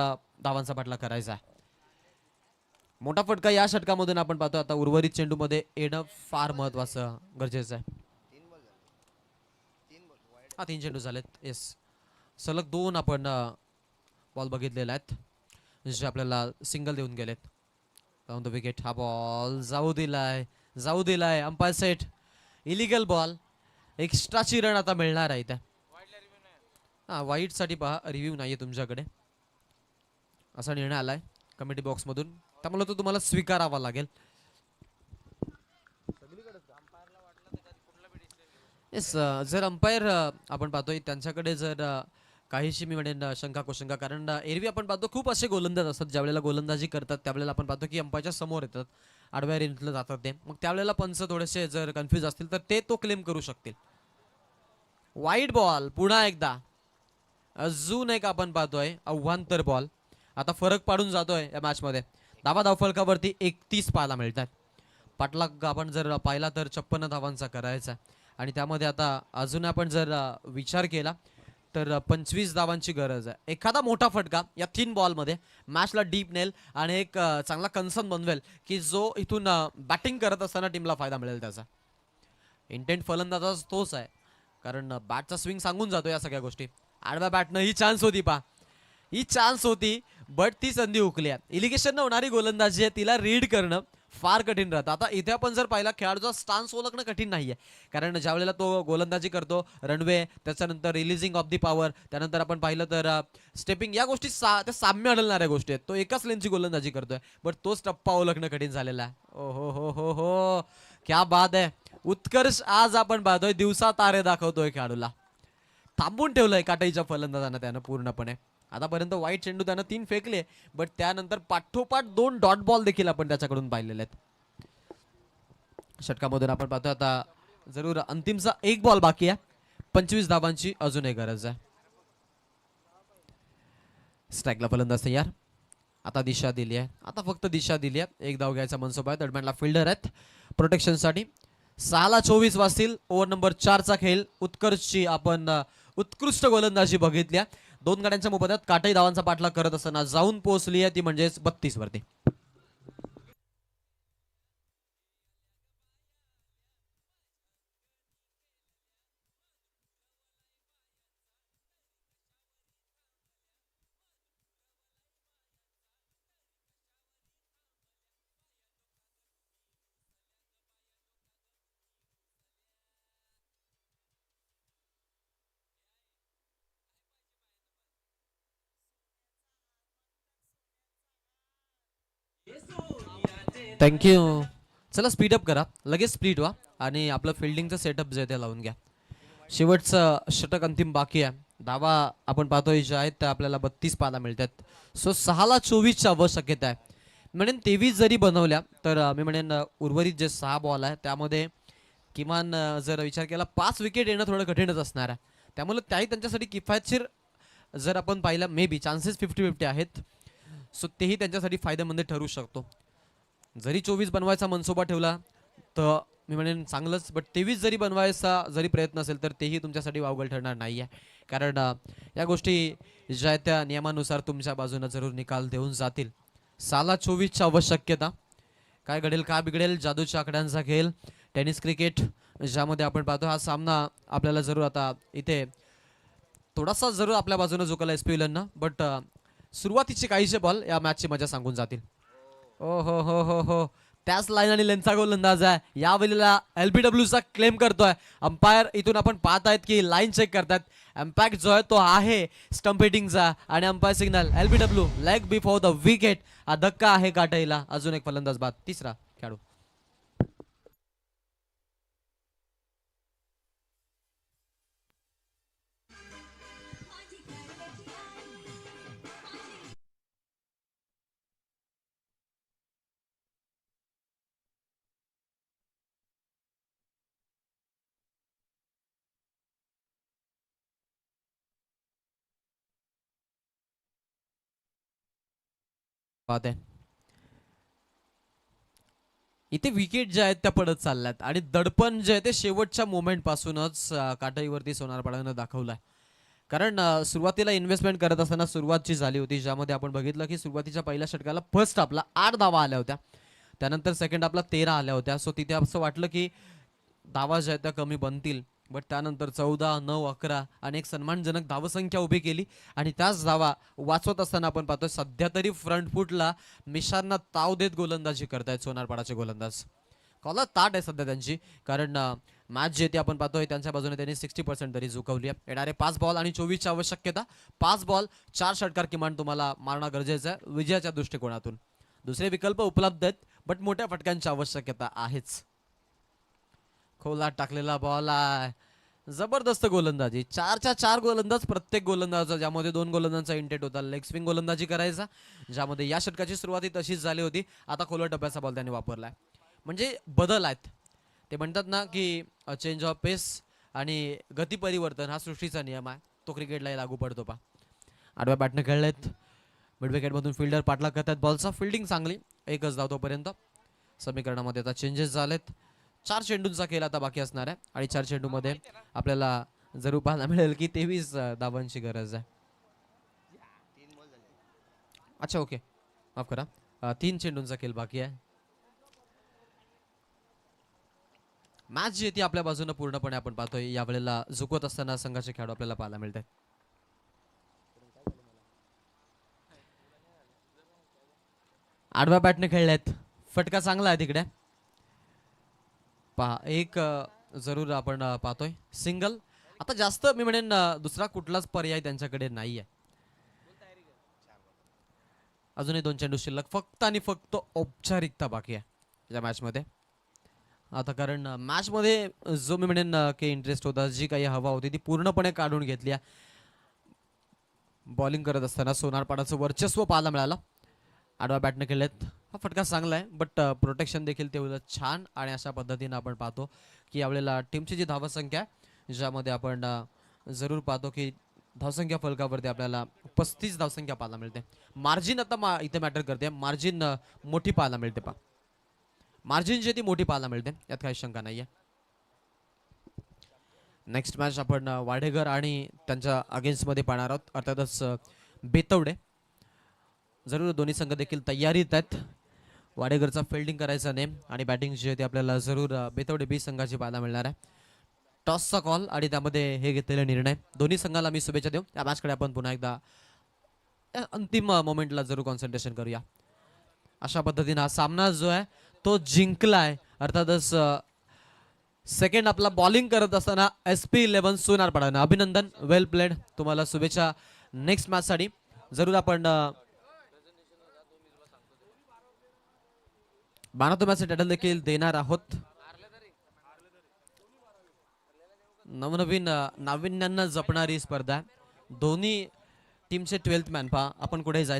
धावांचा पाठला करायचा आहे. मोठा फटका या षटकामधून आपण पाहतो. आता उर्वरित चेंडूमध्ये येणं फार महत्वाचं गरजेचं आहे. 3 चेंडू झालेत. येस, सलग 2 आपण बॉल बघितलेले आहेत जे आपल्याला सिंगल देऊन गेलेत. Down the wicket. हा बॉल जाऊ दिलाय अंपायर सेट. Illegal ball. एक्स्ट्राची रन आता मिळणार आहे त्या. हा वाईट साठी पहा रिव्ह्यू नाहीये तुमच्याकडे असा निर्णय आलाय कमिटी बॉक्स मधून, त्यामुळे तो तुम्हाला स्वीकारावा लागेल. येस जर अंपायर आपण पाहतोय त्यांच्याकडे जर काहीशी मी म्हणेन शंका कुशंका, कारण एरवी आपण पाहतो खूप असे गोलंदाज असतात ज्यावेळेला गोलंदाजी करतात त्यावेळेला आपण पाहतो की अंपायरच्या समोर येतात, आडव्या रेंजला जातात ते, मग त्यावेळेला पंच थोडेसे जर कन्फ्यूज असतील तर ते तो क्लेम करू शकतील. वाईड बॉल पुन्हा एकदा. अजून एक आपण पाहतोय अव्हांतर बॉल. आता फरक पाडून जातोय या मॅच मध्ये. धाव फलकावरती 31 पाहायला मिळतात. पाठलाग आपण जर पाहिला तर 56 धावांचा करायचा आणि त्यामध्ये आता अजून आपण जर विचार केला तर 25 धावांची गरज आहे. एखादा मोठा फटका या 3 बॉलमध्ये मॅचला डीप नेल आणि एक चांगला कन्सर्न बनवेल की जो इथून बॅटिंग करत असताना टीमला फायदा मिळेल त्याचा. इंटेंट फलंदाजा तोच आहे, कारण बॅटचा स्विंग सांगून जातो या सगळ्या गोष्टी. आडव्या बॅटनं ही चान्स होती पा, ही चान्स होती बट ती संधी हुकली आहे. इलिगेशन होणारी गोलंदाजी आहे तिला रीड करणं फार कठीण राहतं. आता इथे आपण जर पाहिला खेळाडूचा स्टान्स ओळखणं कठीण नाहीये, कारण ज्या वेळेला तो गोलंदाजी करतो रनवे, त्याच्यानंतर रिलीजिंग ऑफ दी पॉवर, त्यानंतर आपण पाहिलं तर स्टेपिंग, या गोष्टी त्या साम्य आढळणाऱ्या गोष्टी आहेत. तो एकाच लेनची गोलंदाजी करतोय बट तोच टप्पा ओळखणं कठीण झालेला आहे. ओ हो क्या बात आहे. उत्कर्ष आज आपण पाहतोय दिवसा तारे दाखवतोय खेळाडूला. थांबून ठेवलंय काटाईच्या फलंदाजांना त्यानं पूर्णपणे. आतापर्यंत वाईट चेंडू त्यानं 3 फेकले बट त्यानंतर पाठोपाठ 2 डॉट बॉल देखील आपण त्याच्याकडून पाहिलेले आहेत. षटकामधून आपण पाहतोय आता जरूर अंतिमचा 1 बॉल बाकी आहे. 25 धावांची अजून एक गरज आहे. स्ट्राईकला फलंदाज तयार. आता दिशा दिली आहे, आता फक्त दिशा दिली आहे. 1 धाव घ्यायचा मनसोबा आहे. दरम्यानला फिल्डर आहेत प्रोटेक्शनसाठी. 6:24 वाजतील. ओव्हर नंबर 4चा खेळ. उत्कर्षची आपण उत्कृष्ट गोलंदाजी बघितल्या. 2 गाड्यांच्या मोबदल्यात काटाई धावांचा पाठलाग करत असताना जाऊन पोहोचली आहे ती म्हणजेच 32 वरती. थँक्यू. चला स्पीडअप करा, लगेच स्प्लिट व्हा आणि आपलं फिल्डिंगचं सेटअप जे ते लावून घ्या. शेवटचं षटक अंतिम बाकी आहे. धावा आपण पाहतोय जे आहेत त्या आपल्याला 32 पाहायला मिळतात. सो 6:24ची आवश्यकता आहे. म्हणेन 23 जरी बनवल्या तर मी म्हणेन उर्वरित जे 6 बॉल आहे त्यामध्ये किमान जर विचार केला 5 विकेट येणं थोडं कठीणच असणार आहे. त्यामुळे त्याही त्यांच्यासाठी किफायतशीर जर आपण पाहिलं मे बी चान्सेस 50-50 आहेत. सो तेही त्यांच्यासाठी फायदेमंद ठरू शकतो. जरी 24 बनवायचा मनसोबा ठेवला तर मी म्हणेन चांगलंच, बट 23 जरी बनवायचा जरी प्रयत्न असेल तर तेही तुमच्यासाठी वावगं ठरणार नाही आहे, कारण या गोष्टी ज्या त्या नियमानुसार तुमच्या बाजूने जरूर निकाल देऊन जातील. 6:24ची आवश्यकता. काय घडेल काय बिघडेल. जादूच्या आकड्यांचा खेळ टेनिस क्रिकेट ज्यामध्ये आपण पाहतो हा सामना आपल्याला जरूर आता इथे थोडासा जरूर आपल्या बाजूने झुकला एसपीएलनं, बट सुरुवातीचे काहीशे बॉल या मॅचची मजा सांगून जातील. ओ हो त्याच लाईन आणि लेनचा गोलंदाज आहे. यावेळेला LBWचा क्लेम करतोय अंपायर. इथून आपण पाहत आहेत की लाईन चेक करतात. इम्पॅक्ट जो आहे तो आहे स्टंप हिटिंगचा आणि umpire signal LBW leg before the wicket. हा धक्का आहे काटाईला. अजून एक फलंदाज बाद. तिसरा खेळाडू. पाहते इथे विकेट जे आहेत त्या पडत चालल्यात आणि दडपण जे आहे ते शेवटच्या मोमेंट पासूनच काटाईवरती सोनारपाड्यानं दाखवलाय. कारण सुरुवातीला इन्व्हेस्टमेंट करत असताना सुरुवात जी झाली होती ज्यामध्ये आपण बघितलं की सुरुवातीच्या पहिल्या षटकाला फर्स्ट हाफला 8 धावा आल्या होत्या, त्यानंतर सेकंड हाफला 13 आल्या होत्या. सो तिथे असं वाटलं की धावा ज्या आहेत त्या कमी बनतील बट त्यानंतर 14, 9, 11 आणि एक सन्मानजनक धावसंख्या उभी केली आणि त्याच धावा वाचवत असताना आपण पाहतोय सध्या तरी फ्रंट फुटला मिशांना ताव देत गोलंदाजी करतायत सोनारपाडाचे गोलंदाज. कॉलर ताट आहे सध्या त्यांची, कारण मॅच जे ते आपण पाहतोय त्यांच्या बाजूने त्यांनी 60% तरी झुकवली आहे. येणारे 5 बॉल आणि 24ची आवश्यकता. 5 बॉल 4 षटकार किमान तुम्हाला मारणं गरजेचं आहे विजयाच्या दृष्टिकोनातून. दुसरे विकल्प उपलब्ध आहेत बट मोठ्या फटक्यांची आवश्यकता आहेच. खोलात टाकलेला बॉल आहे, जबरदस्त गोलंदाजी. 4च्या 4 गोलंदाज प्रत्येक गोलंदाज, ज्यामध्ये 2 गोलंदाजांचा इंटेट होता लेग स्पिन गोलंदाजी करायचा, ज्यामध्ये या षटकाची सुरुवाती तशीच झाली होती. आता खोलवर टप्प्याचा बॉल त्यांनी वापरलाय. म्हणजे बदल आहेत. ते म्हणतात ना की चेंज ऑफ पेस आणि गती परिवर्तन हा सृष्टीचा नियम आहे, तो क्रिकेटलाही लागू पडतो पा. आडव्या बॅटने खेळलेत, मिड विकेटमधून फिल्डर पाठलाग करतात बॉलचा. फिल्डिंग चांगली, एकच धाव तोपर्यंत. समीकरणामध्ये आता चेंजेस झालेत. 4 चेंडूंचा खेळ आता बाकी असणार आहे आणि 4 चेंडूमध्ये आपल्याला जरूर पाहायला मिळेल की 23 धावांची गरज आहे. अच्छा ओके, माफ करा, 3 चेंडूंचा खेळ बाकी आहे. मॅच जी ती आपल्या बाजूने पूर्णपणे आपण पाहतोय यावेळेला झुकवत असताना संघाचे खेळाडू आपल्याला पाहायला मिळतात. आडव्या बॅटने खेळलेत, फटका चांगला आहे तिकडे पहा. एक जरूर आपण पाहतोय सिंगल. आता जास्त मी म्हणेन दुसरा कुठलाच पर्याय त्यांच्याकडे नाहीये. अजूनही 2 चेंडू शिल्लक, फक्त आणि फक्त औपचारिकता बाकी आहे या मॅच मध्ये. आता कारण मॅच मध्ये जो मी म्हणेन की इंटरेस्ट होता, जी काही हवा होती ती पूर्णपणे काढून घेतली. बॉलिंग करत असताना सोनारपाडाचं वर्चस्व पाहायला मिळालं. आडव्या बॅटने खेळलेत, हा फटका चांगला आहे बट प्रोटेक्शन देखील तेवढं छान. आणि अशा पद्धतीने आपण पाहतो की यावेळेला टीमची जी धावसंख्या आहे, ज्यामध्ये आपण जरूर पाहतो की धावसंख्या फलकावरती आपल्याला 35 धावसंख्या पाहायला मिळते. मार्जिन आता इथे मॅटर करते, मार्जिन मोठी पाहायला मिळते पा. मार्जिन जी ती मोठी पाहायला मिळते, यात काही शंका नाहीये. नेक्स्ट मॅच आपण वाडेकर आणि त्यांच्या अगेन्स्ट मध्ये पाहणार आहोत, अर्थातच बेतवडे. जरूर दोन्ही संघ देखील तयारीत आहेत. वाडेकरचा फिल्डिंग करायचा नेम आणि बॅटिंग जी आहे ती आपल्याला जरूर बेतवडे बी संघाची पाहायला मिळणार आहे. टॉसचा कॉल आणि त्यामध्ये हे घेतलेले निर्णय, दोन्ही संघाला मी शुभेच्छा देऊ. या मॅचकडे आपण पुन्हा एकदा अंतिम मोमेंटला जरूर कॉन्सन्ट्रेशन करूया. अशा पद्धतीने हा सामना जो आहे तो जिंकलाय. अर्थातच सेकंड आपला बॉलिंग करत असताना SP11 सोनारपाडानं. अभिनंदन, वेल प्लेड, तुम्हाला शुभेच्छा नेक्स्ट मॅच साठी. जरूर आपण man of the match title देखील देणार आहोत. नवनवीन नाविन्यांना जपणारी स्पर्धा, दोन्ही टीमचे 12th मॅन पहा. आपण कुठे जायचं